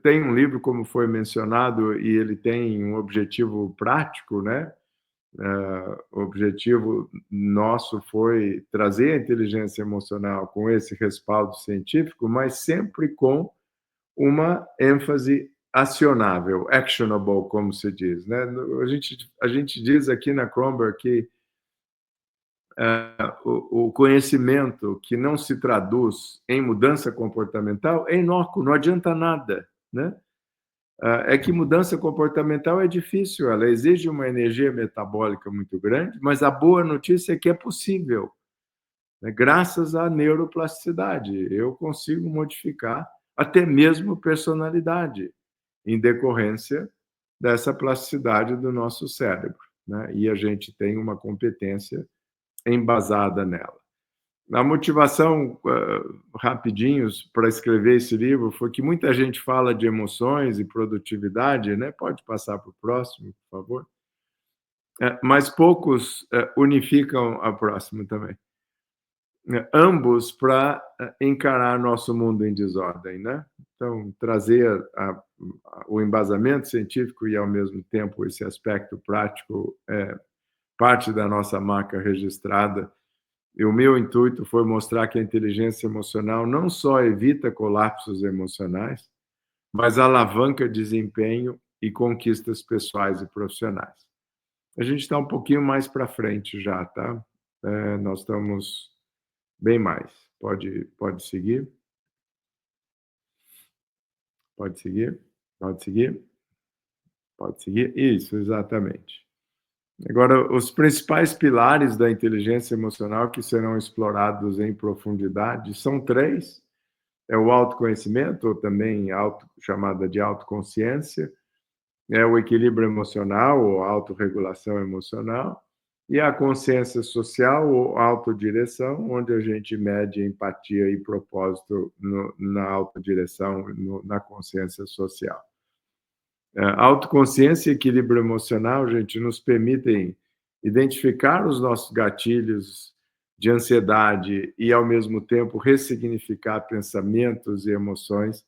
Speaker 4: Tem um livro, como foi mencionado, e ele tem um objetivo prático, né? O objetivo nosso foi trazer a inteligência emocional com esse respaldo científico, mas sempre com uma ênfase acionável, actionable, como se diz, né? A gente diz aqui na Kronberg que o conhecimento que não se traduz em mudança comportamental é inócuo, não adianta nada, né? É que mudança comportamental é difícil, ela exige uma energia metabólica muito grande, mas a boa notícia é que é possível, né? Graças à neuroplasticidade, eu consigo modificar até mesmo personalidade. em decorrência dessa plasticidade do nosso cérebro, né? E a gente tem uma competência embasada nela. A motivação, rapidinhos, para escrever esse livro foi que muita gente fala de emoções e produtividade, né? Pode passar para o próximo, por favor. Mas poucos unificam a próxima também. Ambos para encarar nosso mundo em desordem, né? Então, trazer o embasamento científico e, ao mesmo tempo, esse aspecto prático é parte da nossa marca registrada. E o meu intuito foi mostrar que a inteligência emocional não só evita colapsos emocionais, mas alavanca desempenho e conquistas pessoais e profissionais. A gente está um pouquinho mais para frente já, tá? Nós estamos bem mais. Pode seguir. Pode seguir. Pode seguir. Pode seguir. Isso, exatamente. Agora, os principais pilares da inteligência emocional que serão explorados em profundidade são 3. É o autoconhecimento, ou também chamada de autoconsciência, é o equilíbrio emocional, ou autorregulação emocional, e a consciência social, ou autodireção, onde a gente mede empatia e propósito na autodireção, na consciência social. Autoconsciência e equilíbrio emocional, gente, nos permitem identificar os nossos gatilhos de ansiedade e, ao mesmo tempo, ressignificar pensamentos e emoções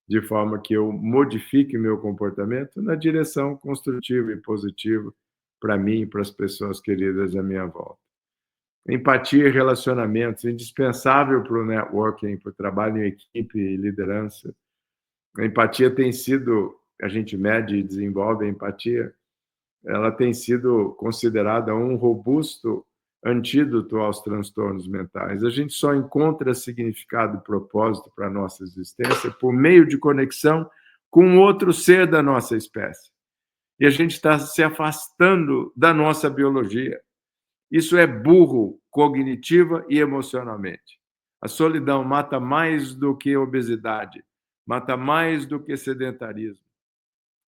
Speaker 4: de forma que eu modifique meu comportamento na direção construtiva e positiva para mim e para as pessoas queridas à minha volta. Empatia e relacionamentos, indispensável para o networking, para o trabalho em equipe e liderança. A empatia tem sido, a gente mede e desenvolve a empatia, ela tem sido considerada um robusto antídoto aos transtornos mentais. A gente só encontra significado e propósito para a nossa existência por meio de conexão com outro ser da nossa espécie. E a gente está se afastando da nossa biologia. Isso é burro cognitiva e emocionalmente. A solidão mata mais do que obesidade, mata mais do que sedentarismo,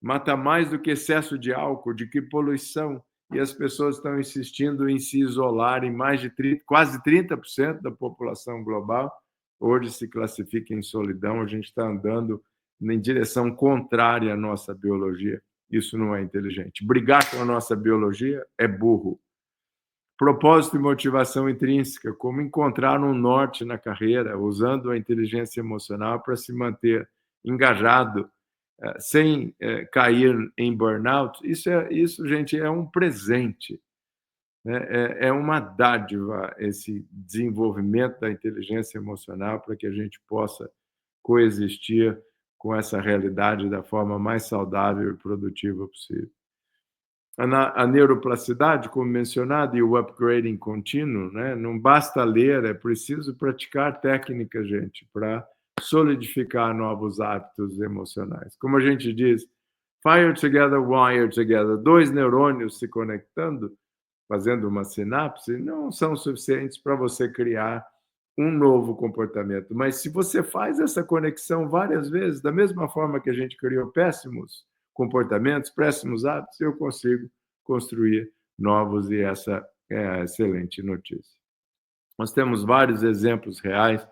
Speaker 4: mata mais do que excesso de álcool, de que poluição. E as pessoas estão insistindo em se isolar, em mais de quase 30% da população global hoje se classifica em solidão. A gente está andando em direção contrária à nossa biologia. Isso não é inteligente. Brigar com a nossa biologia é burro. Propósito e motivação intrínseca, como encontrar um norte na carreira, usando a inteligência emocional para se manter engajado, sem cair em burnout. Isso, gente, é um presente, né? É uma dádiva esse desenvolvimento da inteligência emocional para que a gente possa coexistir com essa realidade da forma mais saudável e produtiva possível. A neuroplasticidade, como mencionado, e o upgrading contínuo, né? Não basta ler, é preciso praticar técnicas, gente, para solidificar novos hábitos emocionais. Como a gente diz, fire together, wire together. 2 neurônios se conectando, fazendo uma sinapse, não são suficientes para você criar um novo comportamento. Mas se você faz essa conexão várias vezes, da mesma forma que a gente criou péssimos comportamentos, péssimos hábitos, eu consigo construir novos, e essa é a excelente notícia. Nós temos vários exemplos reais,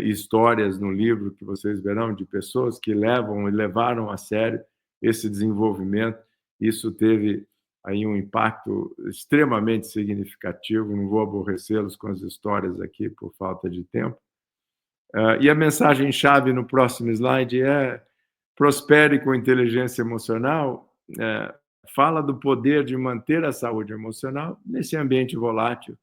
Speaker 4: histórias no livro que vocês verão de pessoas que levam e levaram a sério esse desenvolvimento. Isso teve aí um impacto extremamente significativo. Não vou aborrecê-los com as histórias aqui por falta de tempo. E a mensagem-chave no próximo slide é: prospere com inteligência emocional. Fala do poder de manter a saúde emocional nesse ambiente volátil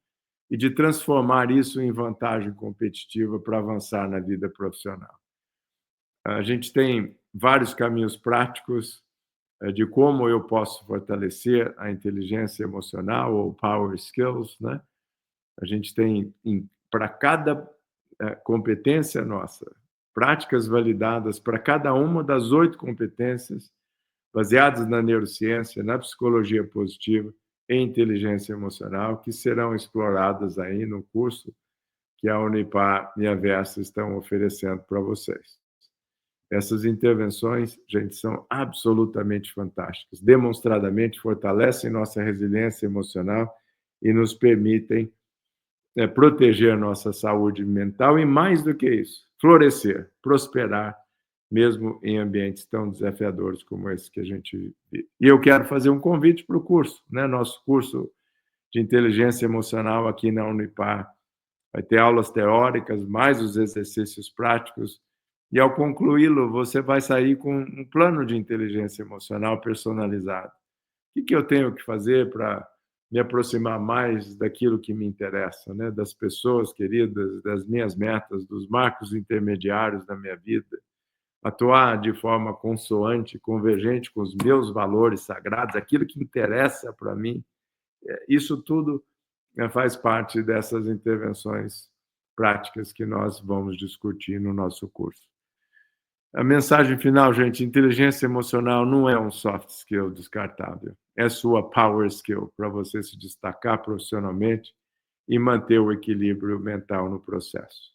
Speaker 4: e de transformar isso em vantagem competitiva para avançar na vida profissional. A gente tem vários caminhos práticos de como eu posso fortalecer a inteligência emocional, ou power skills, né? A gente tem, para cada competência nossa, práticas validadas para cada uma das 8 competências, baseadas na neurociência, na psicologia positiva e inteligência emocional, que serão exploradas aí no curso que a Unipar e a Versa estão oferecendo para vocês. Essas intervenções, gente, são absolutamente fantásticas. Demonstradamente fortalecem nossa resiliência emocional e nos permitem proteger nossa saúde mental e, mais do que isso, florescer, prosperar, mesmo em ambientes tão desafiadores como esse que a gente vive. E eu quero fazer um convite para o curso, né? Nosso curso de inteligência emocional aqui na Unipar vai ter aulas teóricas, mais os exercícios práticos, e ao concluí-lo, você vai sair com um plano de inteligência emocional personalizado. O que eu tenho que fazer para me aproximar mais daquilo que me interessa, né? Das pessoas queridas, das minhas metas, dos marcos intermediários da minha vida, atuar de forma consoante, convergente com os meus valores sagrados, aquilo que interessa para mim. Isso tudo faz parte dessas intervenções práticas que nós vamos discutir no nosso curso. A mensagem final, gente: inteligência emocional não é um soft skill descartável, é sua power skill para você se destacar profissionalmente e manter o equilíbrio mental no processo.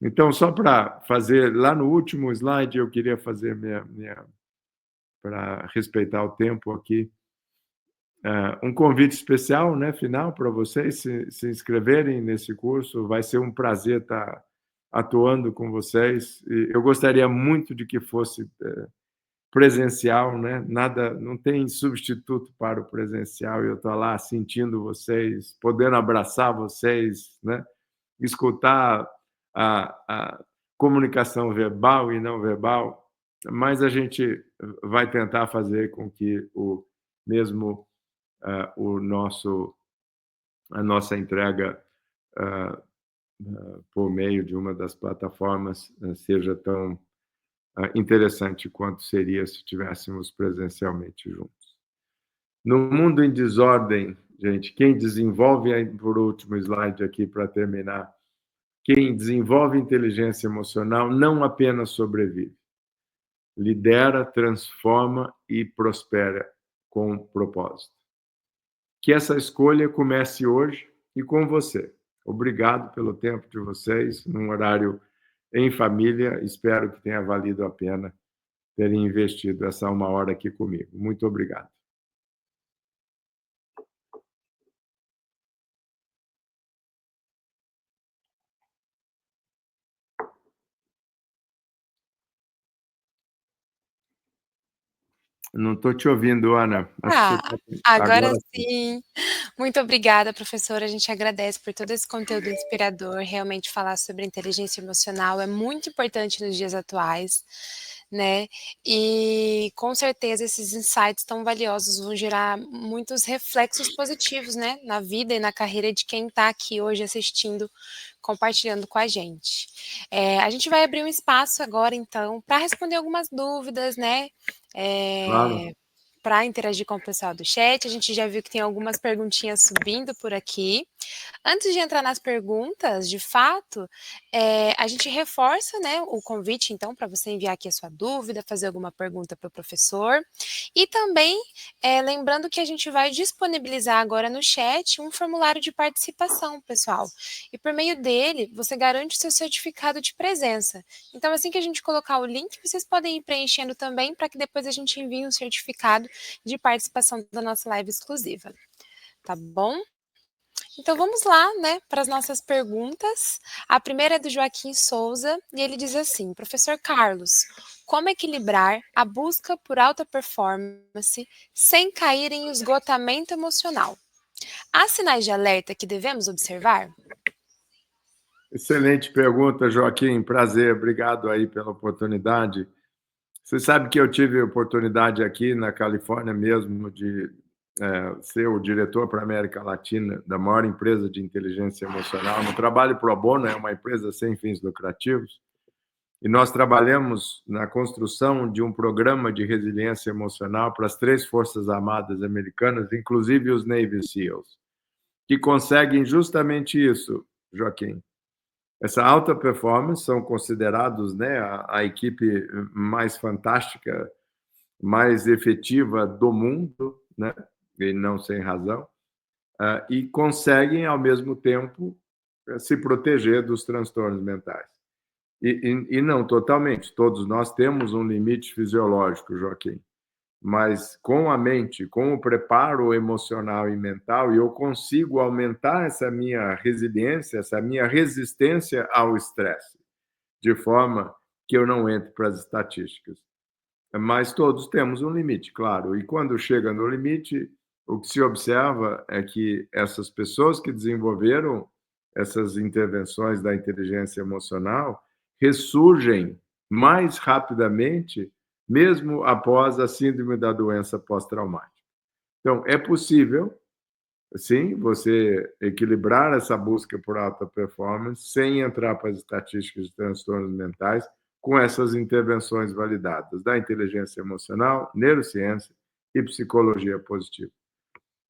Speaker 4: Então, só para fazer, lá no último slide, eu queria fazer para respeitar o tempo aqui, um convite especial, né, final, para vocês se inscreverem nesse curso. Vai ser um prazer estar atuando com vocês. E eu gostaria muito de que fosse presencial, né? Nada, não tem substituto para o presencial. Eu estou lá sentindo vocês, podendo abraçar vocês, né? Escutar a comunicação verbal e não verbal, mas a gente vai tentar fazer com que a nossa entrega por meio de uma das plataformas seja tão interessante quanto seria se estivéssemos presencialmente juntos. No mundo em desordem, gente, quem desenvolve, por último slide aqui para terminar, quem desenvolve inteligência emocional não apenas sobrevive, lidera, transforma e prospera com propósito. Que essa escolha comece hoje e com você. Obrigado pelo tempo de vocês, num horário em família. Espero que tenha valido a pena terem investido essa 1 hora aqui comigo. Muito obrigado. Não estou te ouvindo, Ana.
Speaker 2: Agora sim. Muito obrigada, professora. A gente agradece por todo esse conteúdo inspirador. Realmente falar sobre inteligência emocional é muito importante nos dias atuais, né? E com certeza esses insights tão valiosos vão gerar muitos reflexos positivos, né? Na vida e na carreira de quem está aqui hoje assistindo, compartilhando com a gente. A gente vai abrir um espaço agora, então, para responder algumas dúvidas, né?
Speaker 4: Claro.
Speaker 2: Para interagir com o pessoal do chat. A gente já viu que tem algumas perguntinhas subindo por aqui. Antes de entrar nas perguntas, de fato, a gente reforça, né, o convite, então, para você enviar aqui a sua dúvida, fazer alguma pergunta para o professor. E também, lembrando que a gente vai disponibilizar agora no chat um formulário de participação, pessoal. E por meio dele, você garante o seu certificado de presença. Então, assim que a gente colocar o link, vocês podem ir preenchendo também, para que depois a gente envie um certificado de participação da nossa live exclusiva. Tá bom? Então vamos lá, né, para as nossas perguntas. A primeira é do Joaquim Souza e ele diz assim: professor Carlos, como equilibrar a busca por alta performance sem cair em esgotamento emocional? Há sinais de alerta que devemos observar?
Speaker 4: Excelente pergunta, Joaquim. Prazer, obrigado aí pela oportunidade. Você sabe que eu tive a oportunidade aqui na Califórnia mesmo de ser o diretor para a América Latina da maior empresa de inteligência emocional. No trabalho pro bono, é uma empresa sem fins lucrativos, e nós trabalhamos na construção de um programa de resiliência emocional para as 3 Forças Armadas americanas, inclusive os Navy SEALs, que conseguem justamente isso, Joaquim. Essa alta performance são considerados, né, a equipe mais fantástica, mais efetiva do mundo, né, e não sem razão, e conseguem, ao mesmo tempo, se proteger dos transtornos mentais. E não totalmente, todos nós temos um limite fisiológico, Joaquim, mas com a mente, com o preparo emocional e mental, eu consigo aumentar essa minha resiliência, essa minha resistência ao estresse, de forma que eu não entre para as estatísticas. Mas todos temos um limite, claro, e quando chega no limite, o que se observa é que essas pessoas que desenvolveram essas intervenções da inteligência emocional ressurgem mais rapidamente, mesmo após a síndrome da doença pós-traumática. Então, é possível, sim, você equilibrar essa busca por alta performance sem entrar para as estatísticas de transtornos mentais com essas intervenções validadas da inteligência emocional, neurociência e psicologia positiva.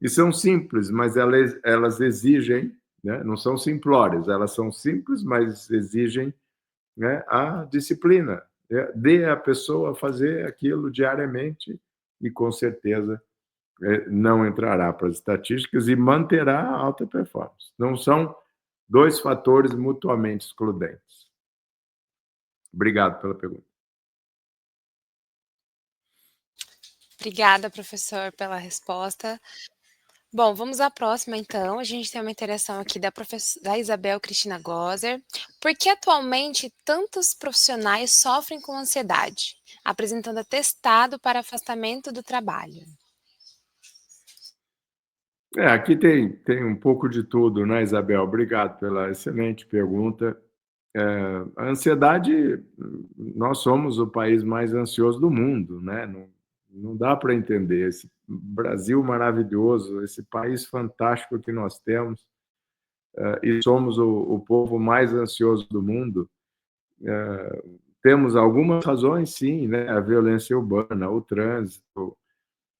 Speaker 4: E são simples, mas elas exigem, né? Não são simplórias, elas são simples, mas exigem, né, a disciplina. Dê à pessoa fazer aquilo diariamente e, com certeza, não entrará para as estatísticas e manterá a alta performance. Não são dois fatores mutuamente excludentes. Obrigado pela pergunta.
Speaker 2: Obrigada, professor, pela resposta. Bom, vamos à próxima, então. A gente tem uma interação aqui da Isabel Cristina Gozer. Por que atualmente tantos profissionais sofrem com ansiedade, apresentando atestado para afastamento do trabalho?
Speaker 4: Aqui tem um pouco de tudo, né, Isabel? Obrigado pela excelente pergunta. A ansiedade, nós somos o país mais ansioso do mundo, né? Não dá para entender. Esse Brasil maravilhoso, esse país fantástico que nós temos, e somos o povo mais ansioso do mundo. Temos algumas razões, sim, né? A violência urbana, o trânsito,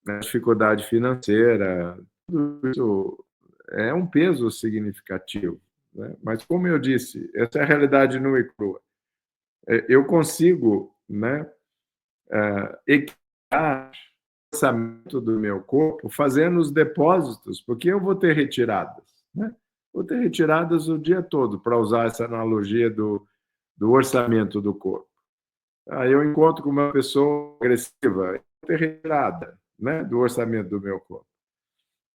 Speaker 4: a dificuldade financeira, tudo isso é um peso significativo, né? Mas, como eu disse, essa é a realidade nua e crua. Eu consigo, né, equilibrar o orçamento do meu corpo fazendo os depósitos, porque eu vou ter retiradas, né? Vou ter retiradas o dia todo, para usar essa analogia do orçamento do corpo. Aí eu encontro com uma pessoa agressiva, eu vou ter retirada, né, do orçamento do meu corpo.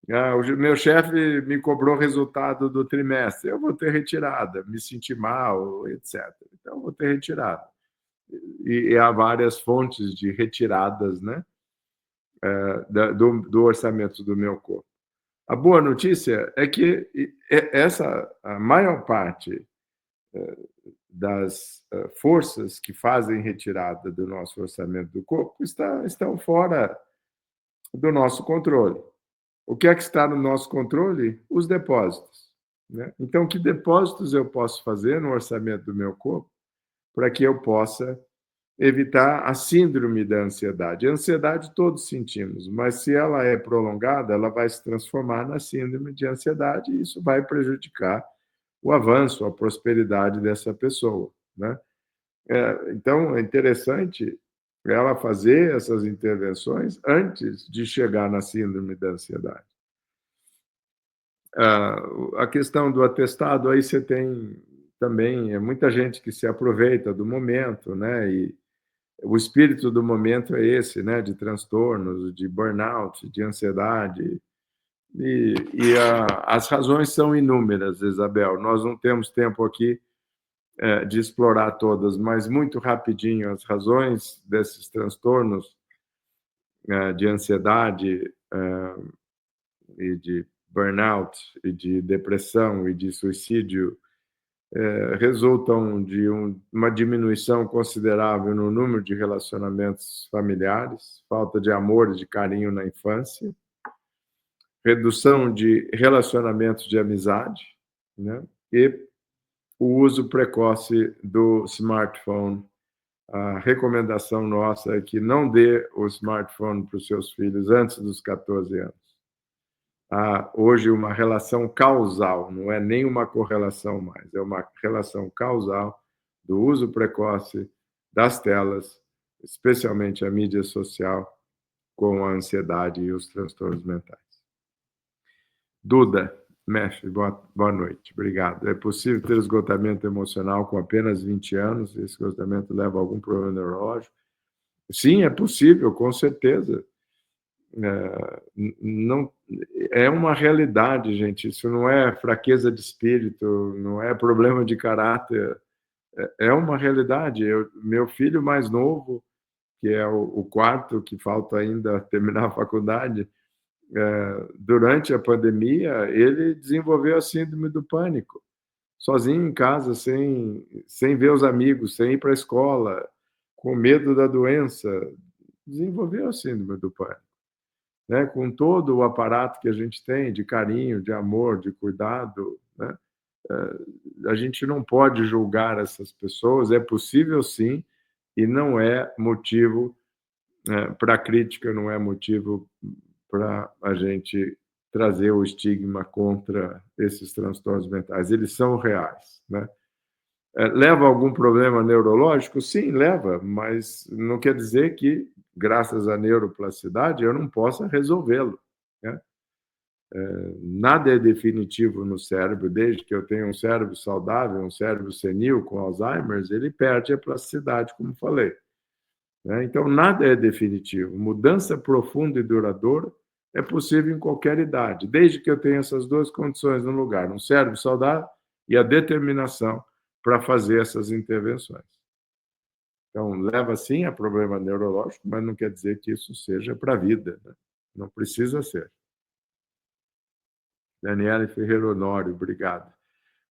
Speaker 4: O meu chefe me cobrou resultado do trimestre, eu vou ter retirada, me senti mal, etc. Então, eu vou ter retirada. E há várias fontes de retiradas, né, do orçamento do meu corpo. A boa notícia é que a maior parte das forças que fazem retirada do nosso orçamento do corpo estão fora do nosso controle. O que é que está no nosso controle? Os depósitos, né? Então, que depósitos eu posso fazer no orçamento do meu corpo para que eu possa evitar a síndrome da ansiedade? A ansiedade todos sentimos, mas se ela é prolongada, ela vai se transformar na síndrome de ansiedade e isso vai prejudicar o avanço, a prosperidade dessa pessoa, né? Então, é interessante ela fazer essas intervenções antes de chegar na síndrome da ansiedade. A questão do atestado, aí você tem também muita gente que se aproveita do momento, né? E o espírito do momento é esse, né? De transtornos, de burnout, de ansiedade. As razões são inúmeras, Isabel. Nós não temos tempo aqui de explorar todas, mas muito rapidinho, as razões desses transtornos de ansiedade e de burnout, e de depressão e de suicídio resultam de uma diminuição considerável no número de relacionamentos familiares, falta de amor e de carinho na infância, redução de relacionamentos de amizade, né? E o uso precoce do smartphone. A recomendação nossa é que não dê o smartphone para os seus filhos antes dos 14 anos. Há hoje uma relação causal, não é nem uma correlação mais, é uma relação causal do uso precoce das telas, especialmente a mídia social, com a ansiedade e os transtornos mentais. Duda, Mesh, boa noite, obrigado. É possível ter esgotamento emocional com apenas 20 anos? Esse esgotamento leva a algum problema neurológico? Sim, é possível, com certeza. Não, é uma realidade, gente. Isso não é fraqueza de espírito, não é problema de caráter. É uma realidade. Meu filho mais novo, que é o quarto, que falta ainda terminar a faculdade, durante a pandemia, ele desenvolveu a síndrome do pânico, sozinho em casa, sem ver os amigos, sem ir para a escola, com medo da doença, desenvolveu a síndrome do pânico. Né? Com todo o aparato que a gente tem de carinho, de amor, de cuidado, né? A gente não pode julgar essas pessoas, é possível sim, e não é motivo para crítica, não é motivo para a gente trazer o estigma contra esses transtornos mentais. Eles são reais, né? Leva a algum problema neurológico? Sim, leva, mas não quer dizer que, graças à neuroplasticidade, eu não possa resolvê-lo, né? Nada é definitivo no cérebro, desde que eu tenha um cérebro saudável, um cérebro senil com Alzheimer, ele perde a plasticidade, como falei. Então, nada é definitivo. Mudança profunda e duradoura é possível em qualquer idade, desde que eu tenha essas duas condições no lugar, um cérebro saudável e a determinação para fazer essas intervenções. Então, leva sim a problema neurológico, mas não quer dizer que isso seja para a vida, né? Não precisa ser. Daniela Ferreira Honório, obrigado.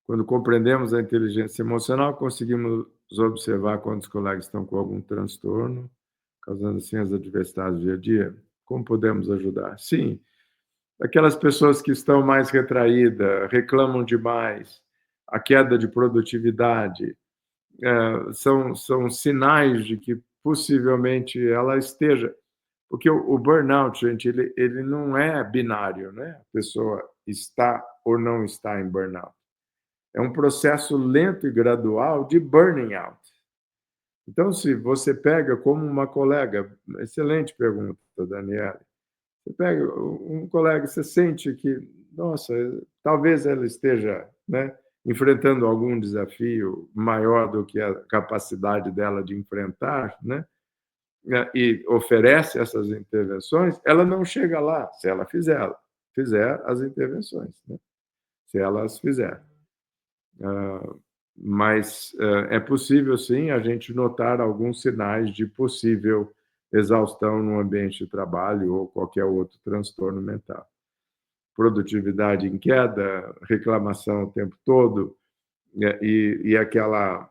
Speaker 4: Quando compreendemos a inteligência emocional, conseguimos observar quando os colegas estão com algum transtorno, causando assim as adversidades do dia a dia. Como podemos ajudar? Sim, aquelas pessoas que estão mais retraídas, reclamam demais, a queda de produtividade, são sinais de que possivelmente ela esteja... Porque o burnout, gente, ele não é binário, né? A pessoa está ou não está em burnout. É um processo lento e gradual de burning out. Então, se você pega como uma colega, excelente pergunta, Daniela, você pega um colega, você sente que, nossa, talvez ela esteja, né, enfrentando algum desafio maior do que a capacidade dela de enfrentar, né, e oferece essas intervenções, ela não chega lá, se ela fizer as intervenções, né, se ela as fizer. Mas é possível, sim, a gente notar alguns sinais de possível exaustão no ambiente de trabalho ou qualquer outro transtorno mental. Produtividade em queda, reclamação o tempo todo, e aquela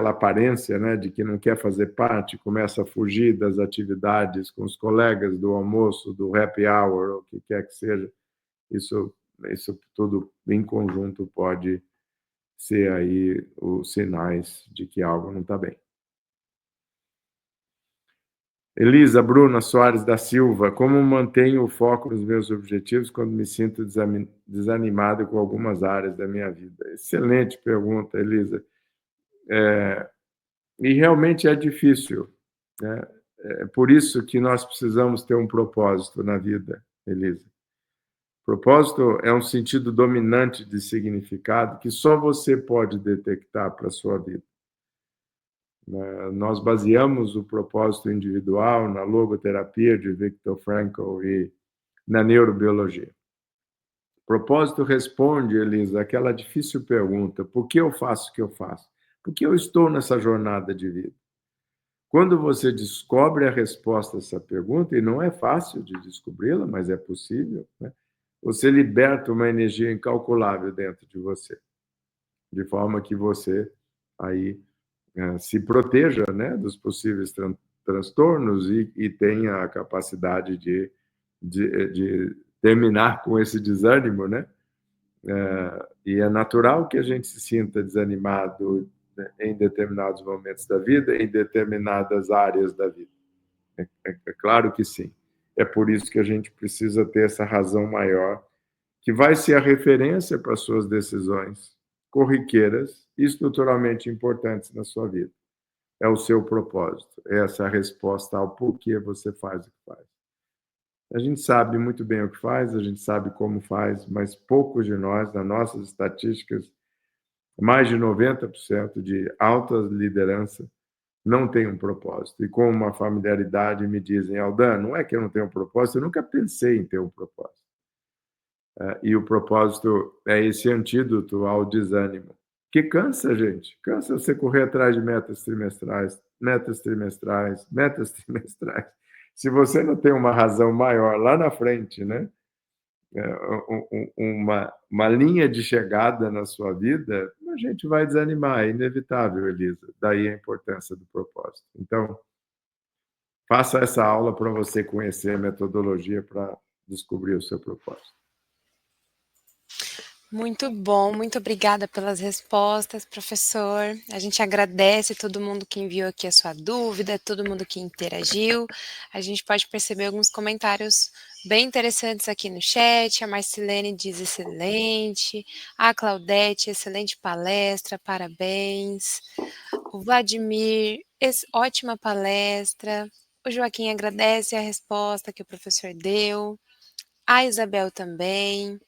Speaker 4: aparência, né, de que não quer fazer parte, começa a fugir das atividades com os colegas, do almoço, do happy hour, ou o que quer que seja, isso tudo em conjunto pode ser aí os sinais de que algo não está bem. Elisa Bruna Soares da Silva, como mantenho o foco nos meus objetivos quando me sinto desanimado com algumas áreas da minha vida? Excelente pergunta, Elisa. E realmente é difícil, né? É por isso que nós precisamos ter um propósito na vida, Elisa. Propósito é um sentido dominante de significado que só você pode detectar para a sua vida. Nós baseamos o propósito individual na logoterapia de Viktor Frankl e na neurobiologia. O propósito responde, Elisa, aquela difícil pergunta: por que eu faço o que eu faço? Por que eu estou nessa jornada de vida? Quando você descobre a resposta a essa pergunta, e não é fácil de descobri-la, mas é possível, né? Você liberta uma energia incalculável dentro de você, de forma que você aí se proteja, né, dos possíveis transtornos e tenha a capacidade de terminar com esse desânimo, né? E é natural que a gente se sinta desanimado, né, em determinados momentos da vida, em determinadas áreas da vida. É claro que sim. É por isso que a gente precisa ter essa razão maior, que vai ser a referência para suas decisões corriqueiras e estruturalmente importantes na sua vida. É o seu propósito, é essa resposta ao porquê você faz o que faz. A gente sabe muito bem o que faz, a gente sabe como faz, mas poucos de nós, nas nossas estatísticas, mais de 90% de alta liderança não tem um propósito. E com uma familiaridade me dizem, Aldan, não é que eu não tenho um propósito, eu nunca pensei em ter um propósito. E o propósito é esse antídoto ao desânimo, que cansa, gente. Cansa você correr atrás de metas trimestrais, metas trimestrais, metas trimestrais. Se você não tem uma razão maior lá na frente, né? Uma linha de chegada na sua vida, a gente vai desanimar, é inevitável, Elisa. Daí a importância do propósito. Então, faça essa aula para você conhecer a metodologia para descobrir o seu propósito.
Speaker 2: Muito bom, muito obrigada pelas respostas, professor. A gente agradece todo mundo que enviou aqui a sua dúvida, todo mundo que interagiu. A gente pode perceber alguns comentários bem interessantes aqui no chat. A Marcilene diz excelente, a Claudete, excelente palestra, parabéns. O Vladimir, ótima palestra. O Joaquim agradece a resposta que o professor deu. A Isabel também.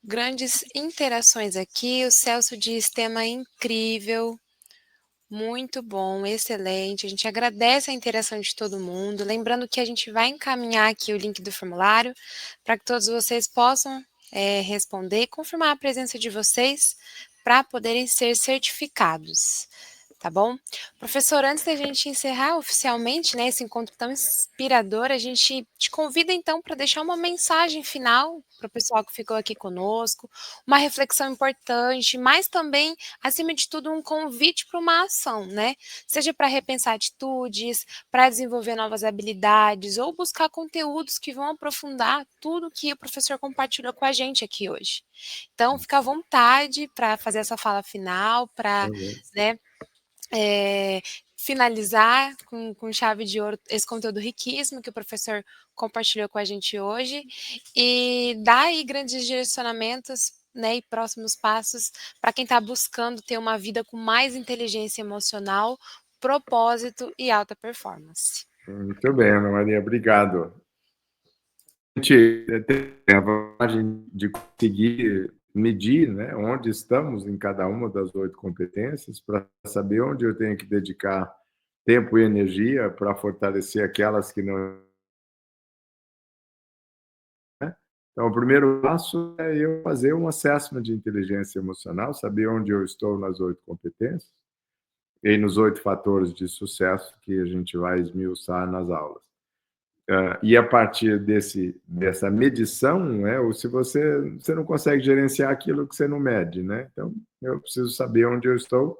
Speaker 2: Grandes interações aqui. O Celso diz tema incrível, muito bom, excelente. A gente agradece a interação de todo mundo. Lembrando que a gente vai encaminhar aqui o link do formulário para que todos vocês possam responder e confirmar a presença de vocês para poderem ser certificados. Tá bom? Professor, antes da gente encerrar oficialmente, né, esse encontro tão inspirador, a gente te convida então para deixar uma mensagem final para o pessoal que ficou aqui conosco, uma reflexão importante, mas também, acima de tudo, um convite para uma ação, né? Seja para repensar atitudes, para desenvolver novas habilidades ou buscar conteúdos que vão aprofundar tudo que o professor compartilhou com a gente aqui hoje. Então, fica à vontade para fazer essa fala final, para, né, finalizar com chave de ouro esse conteúdo riquíssimo que o professor compartilhou com a gente hoje e dar aí grandes direcionamentos, né, e próximos passos para quem está buscando ter uma vida com mais inteligência emocional, propósito e alta performance.
Speaker 4: Muito bem, Ana Maria, obrigado. A gente tem a vantagem de conseguir medir, né, onde estamos em cada uma das 8 competências, para saber onde eu tenho que dedicar tempo e energia para fortalecer aquelas que não. Então, o primeiro passo é eu fazer um assessment de inteligência emocional, saber onde eu estou nas 8 competências e nos 8 fatores de sucesso que a gente vai esmiuçar nas aulas. E a partir dessa medição, né, ou se você não consegue gerenciar aquilo que você não mede, né? Então, eu preciso saber onde eu estou.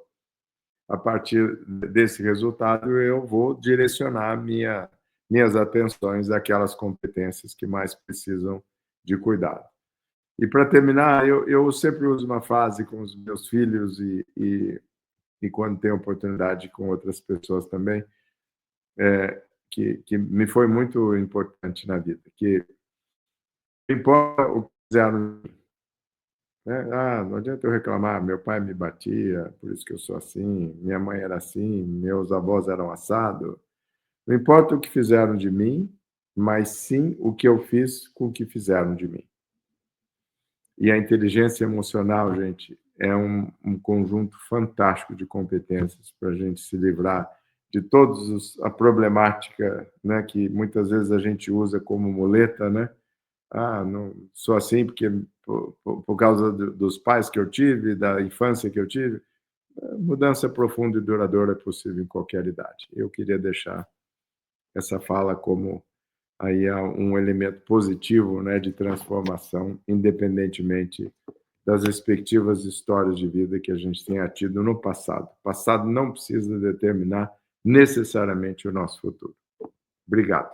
Speaker 4: A partir desse resultado, eu vou direcionar minhas atenções àquelas competências que mais precisam de cuidado. E, para terminar, eu sempre uso uma frase com os meus filhos e quando tenho oportunidade com outras pessoas também, que me foi muito importante na vida, que não importa o que fizeram, né? Não adianta eu reclamar, meu pai me batia, por isso que eu sou assim, minha mãe era assim, meus avós eram assado. Não importa o que fizeram de mim, mas sim o que eu fiz com o que fizeram de mim. E a inteligência emocional, gente, é um conjunto fantástico de competências para a gente se livrar de todos a problemática, né, que muitas vezes a gente usa como muleta, né? Não sou assim porque por causa dos pais que eu tive, da infância que eu tive. Mudança profunda e duradoura é possível em qualquer idade. Eu queria deixar essa fala como aí um elemento positivo, né, de transformação, independentemente das respectivas histórias de vida que a gente tenha tido no passado. O passado não precisa determinar necessariamente o nosso futuro. Obrigado.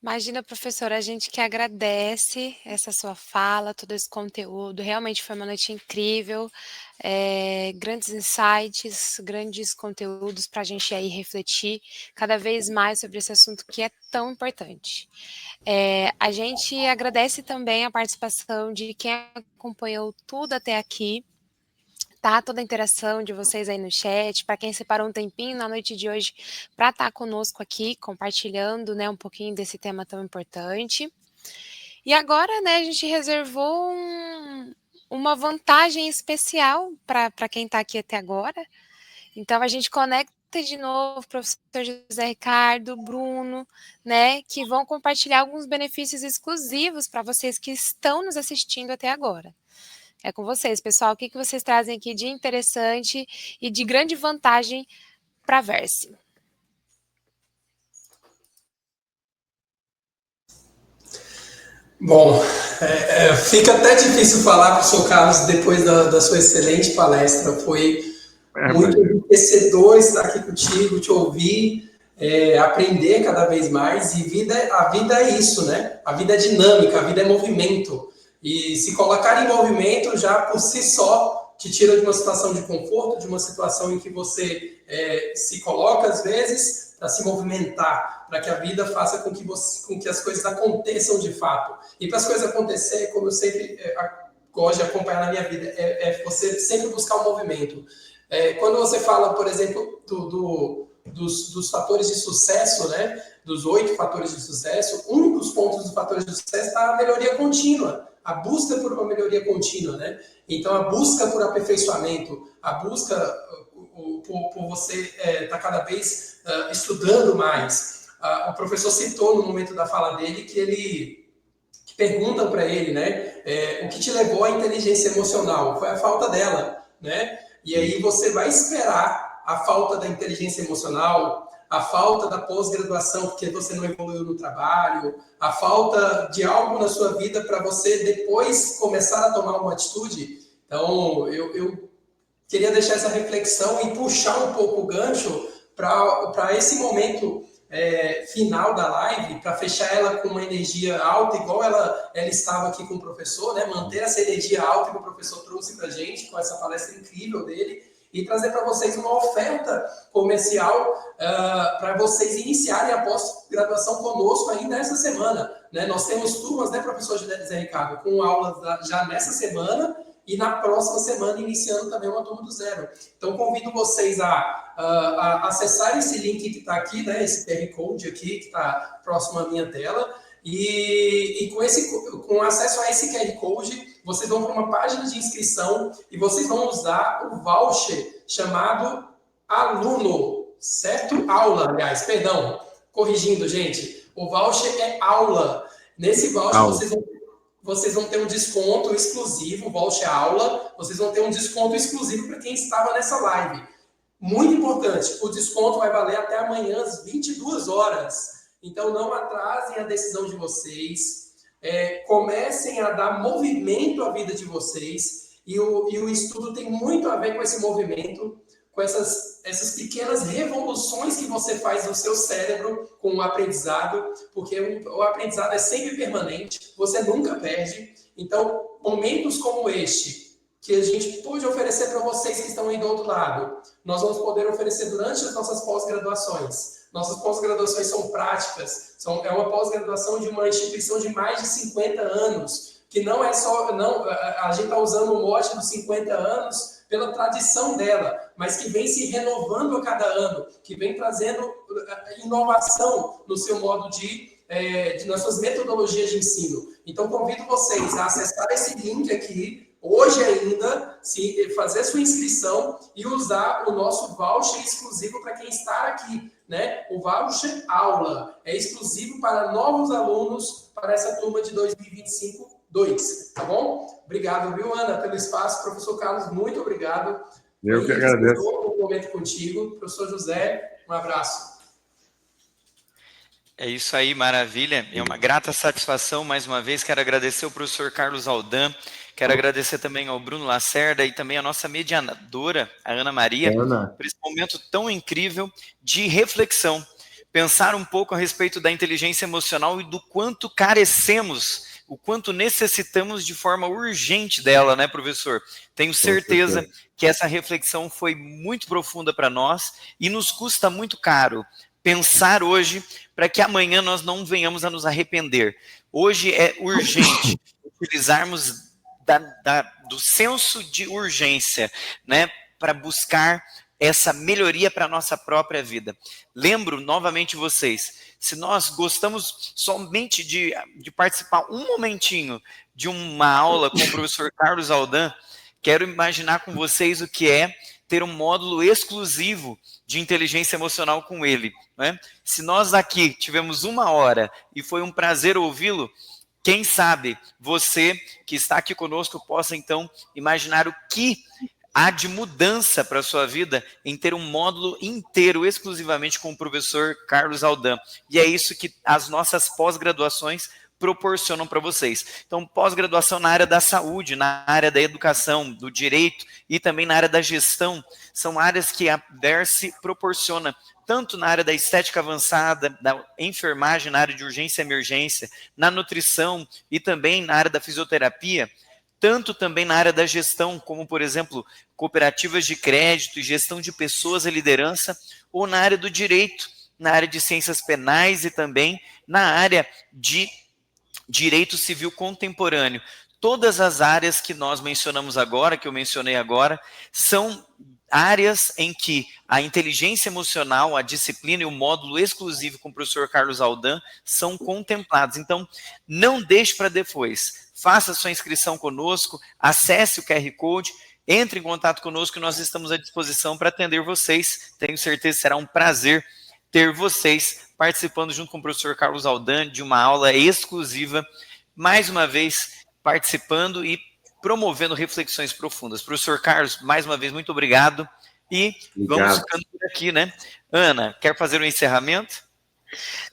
Speaker 2: Imagina, professora, a gente que agradece essa sua fala, todo esse conteúdo. Realmente foi uma noite incrível, grandes insights, grandes conteúdos para a gente aí refletir cada vez mais sobre esse assunto que é tão importante. A gente agradece também a participação de quem acompanhou tudo até aqui. aproveitar toda a interação de vocês aí no chat, para quem separou um tempinho na noite de hoje para estar conosco aqui, compartilhando, né, um pouquinho desse tema tão importante. E agora, né, a gente reservou uma vantagem especial para quem está aqui até agora. Então, a gente conecta de novo o professor José Ricardo, Bruno, né, que vão compartilhar alguns benefícios exclusivos para vocês que estão nos assistindo até agora. É com vocês, pessoal. O que vocês trazem aqui de interessante e de grande vantagem para a Verse?
Speaker 5: Bom, fica até difícil falar, professor Carlos, depois da sua excelente palestra. Foi muito enriquecedor estar aqui contigo, te ouvir, aprender cada vez mais. E a vida é isso, né? A vida é dinâmica, a vida é movimento. E se colocar em movimento já por si só te tira de uma situação de conforto, de uma situação em que você se coloca às vezes para se movimentar, para que a vida faça com que as coisas aconteçam de fato. E para as coisas acontecerem, como eu sempre gosto de acompanhar na minha vida, é você sempre buscar o movimento. Quando você fala, por exemplo, dos fatores de sucesso, né? Dos 8 fatores de sucesso, um dos pontos dos fatores de sucesso está a melhoria contínua, a busca por uma melhoria contínua, né? Então, a busca por aperfeiçoamento, a busca por você estar cada vez estudando mais. O professor citou no momento da fala dele que perguntam para ele, né? O que te levou à inteligência emocional? Foi a falta dela, né? E aí você vai esperar a falta da inteligência emocional, a falta da pós-graduação, porque você não evoluiu no trabalho, a falta de algo na sua vida para você depois começar a tomar uma atitude. Então, eu queria deixar essa reflexão e puxar um pouco o gancho para esse momento final da live, para fechar ela com uma energia alta, igual ela estava aqui com o professor, né? Manter essa energia alta que o professor trouxe para a gente, com essa palestra incrível dele, e trazer para vocês uma oferta comercial para vocês iniciarem a pós-graduação conosco ainda essa semana, né? Nós temos turmas, né, professor José Ricardo, com aulas já nessa semana e na próxima semana iniciando também uma turma do zero. Então, convido vocês a acessar esse link que está aqui, né, esse QR Code aqui, que está próximo à minha tela, e com acesso a esse QR Code, vocês vão para uma página de inscrição e vocês vão usar o voucher chamado aluno, certo? Aula, aliás, perdão, corrigindo, gente. O voucher é aula. Nesse voucher, vocês vão ter um desconto exclusivo, voucher aula, vocês vão ter um desconto exclusivo para quem estava nessa live. Muito importante, o desconto vai valer até amanhã às 22 horas. Então, não atrasem a decisão de vocês. Comecem a dar movimento à vida de vocês, e o estudo tem muito a ver com esse movimento, com essas pequenas revoluções que você faz no seu cérebro com o aprendizado, porque o aprendizado é sempre permanente, você nunca perde. Então, momentos como este, que a gente pôde oferecer para vocês que estão aí do outro lado, nós vamos poder oferecer durante as nossas pós-graduações. Nossas pós-graduações são práticas, é uma pós-graduação de uma instituição de mais de 50 anos, que não é só... a gente está usando o mote dos 50 anos pela tradição dela, mas que vem se renovando a cada ano, que vem trazendo inovação no seu modo nas suas metodologias de ensino. Então, convido vocês a acessar esse link aqui, hoje ainda, fazer sua inscrição e usar o nosso voucher exclusivo para quem está aqui, né? O voucher aula é exclusivo para novos alunos para essa turma de 2025-2, tá bom? Obrigado, viu, Ana, pelo espaço. Professor Carlos, muito obrigado.
Speaker 4: Eu que agradeço.
Speaker 5: Um momento contigo. Professor José, um abraço.
Speaker 3: É isso aí, maravilha. É uma grata satisfação, mais uma vez. Quero agradecer ao professor Carlos Aldan, quero agradecer também ao Bruno Lacerda e também a nossa mediadora, a Ana Maria, por esse momento tão incrível de reflexão. Pensar um pouco a respeito da inteligência emocional e do quanto carecemos, o quanto necessitamos de forma urgente dela, né, professor? Tenho certeza que essa reflexão foi muito profunda para nós e nos custa muito caro pensar hoje para que amanhã nós não venhamos a nos arrepender. Hoje é urgente utilizarmos do senso de urgência, né, para buscar essa melhoria para a nossa própria vida. Lembro novamente vocês, se nós gostamos somente de participar um momentinho de uma aula com o professor Carlos Aldan, quero imaginar com vocês o que é ter um módulo exclusivo de inteligência emocional com ele, né? Se nós aqui tivemos 1 hora e foi um prazer ouvi-lo, quem sabe você que está aqui conosco possa então imaginar o que há de mudança para a sua vida em ter um módulo inteiro exclusivamente com o professor Carlos Aldan. E é isso que as nossas pós-graduações proporcionam para vocês. Então, pós-graduação na área da saúde, na área da educação, do direito e também na área da gestão, são áreas que a Verse proporciona, tanto na área da estética avançada, da enfermagem, na área de urgência e emergência, na nutrição e também na área da fisioterapia, tanto também na área da gestão, como, por exemplo, cooperativas de crédito e gestão de pessoas e liderança, ou na área do direito, na área de ciências penais e também na área de direito civil contemporâneo. Todas as áreas que nós mencionamos agora, que eu mencionei agora, são áreas em que a inteligência emocional, a disciplina e o módulo exclusivo com o professor Carlos Aldan são contemplados. Então, não deixe para depois. Faça sua inscrição conosco, acesse o QR Code, entre em contato conosco, que nós estamos à disposição para atender vocês. Tenho certeza que será um prazer ter vocês participando junto com o professor Carlos Aldan de uma aula exclusiva, mais uma vez participando e promovendo reflexões profundas. Professor Carlos, mais uma vez, muito obrigado. E vamos ficando por aqui, né? Ana, quer fazer o encerramento?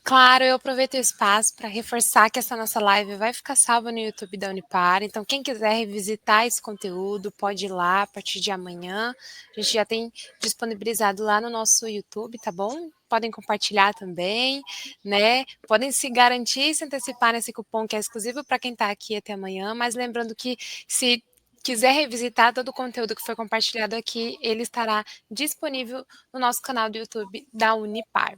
Speaker 2: Claro, eu aproveito o espaço para reforçar que essa nossa live vai ficar salva no YouTube da Unipar, então quem quiser revisitar esse conteúdo pode ir lá a partir de amanhã, a gente já tem disponibilizado lá no nosso YouTube, tá bom? Podem compartilhar também, né? Podem se garantir e se antecipar nesse cupom que é exclusivo para quem está aqui até amanhã, mas lembrando que se quiser revisitar todo o conteúdo que foi compartilhado aqui, ele estará disponível no nosso canal do YouTube da Unipar.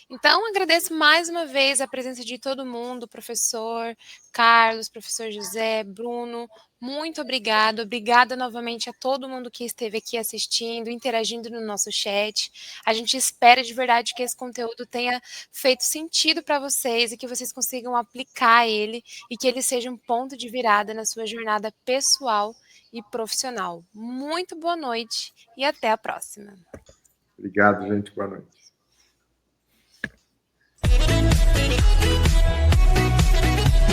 Speaker 2: Então, agradeço mais uma vez a presença de todo mundo, professor Carlos, professor José, Bruno, muito obrigada. Obrigada novamente a todo mundo que esteve aqui assistindo, interagindo no nosso chat. A gente espera de verdade que esse conteúdo tenha feito sentido para vocês e que vocês consigam aplicar ele e que ele seja um ponto de virada na sua jornada pessoal e profissional. Muito boa noite e até a próxima.
Speaker 4: Obrigado, gente. Boa noite.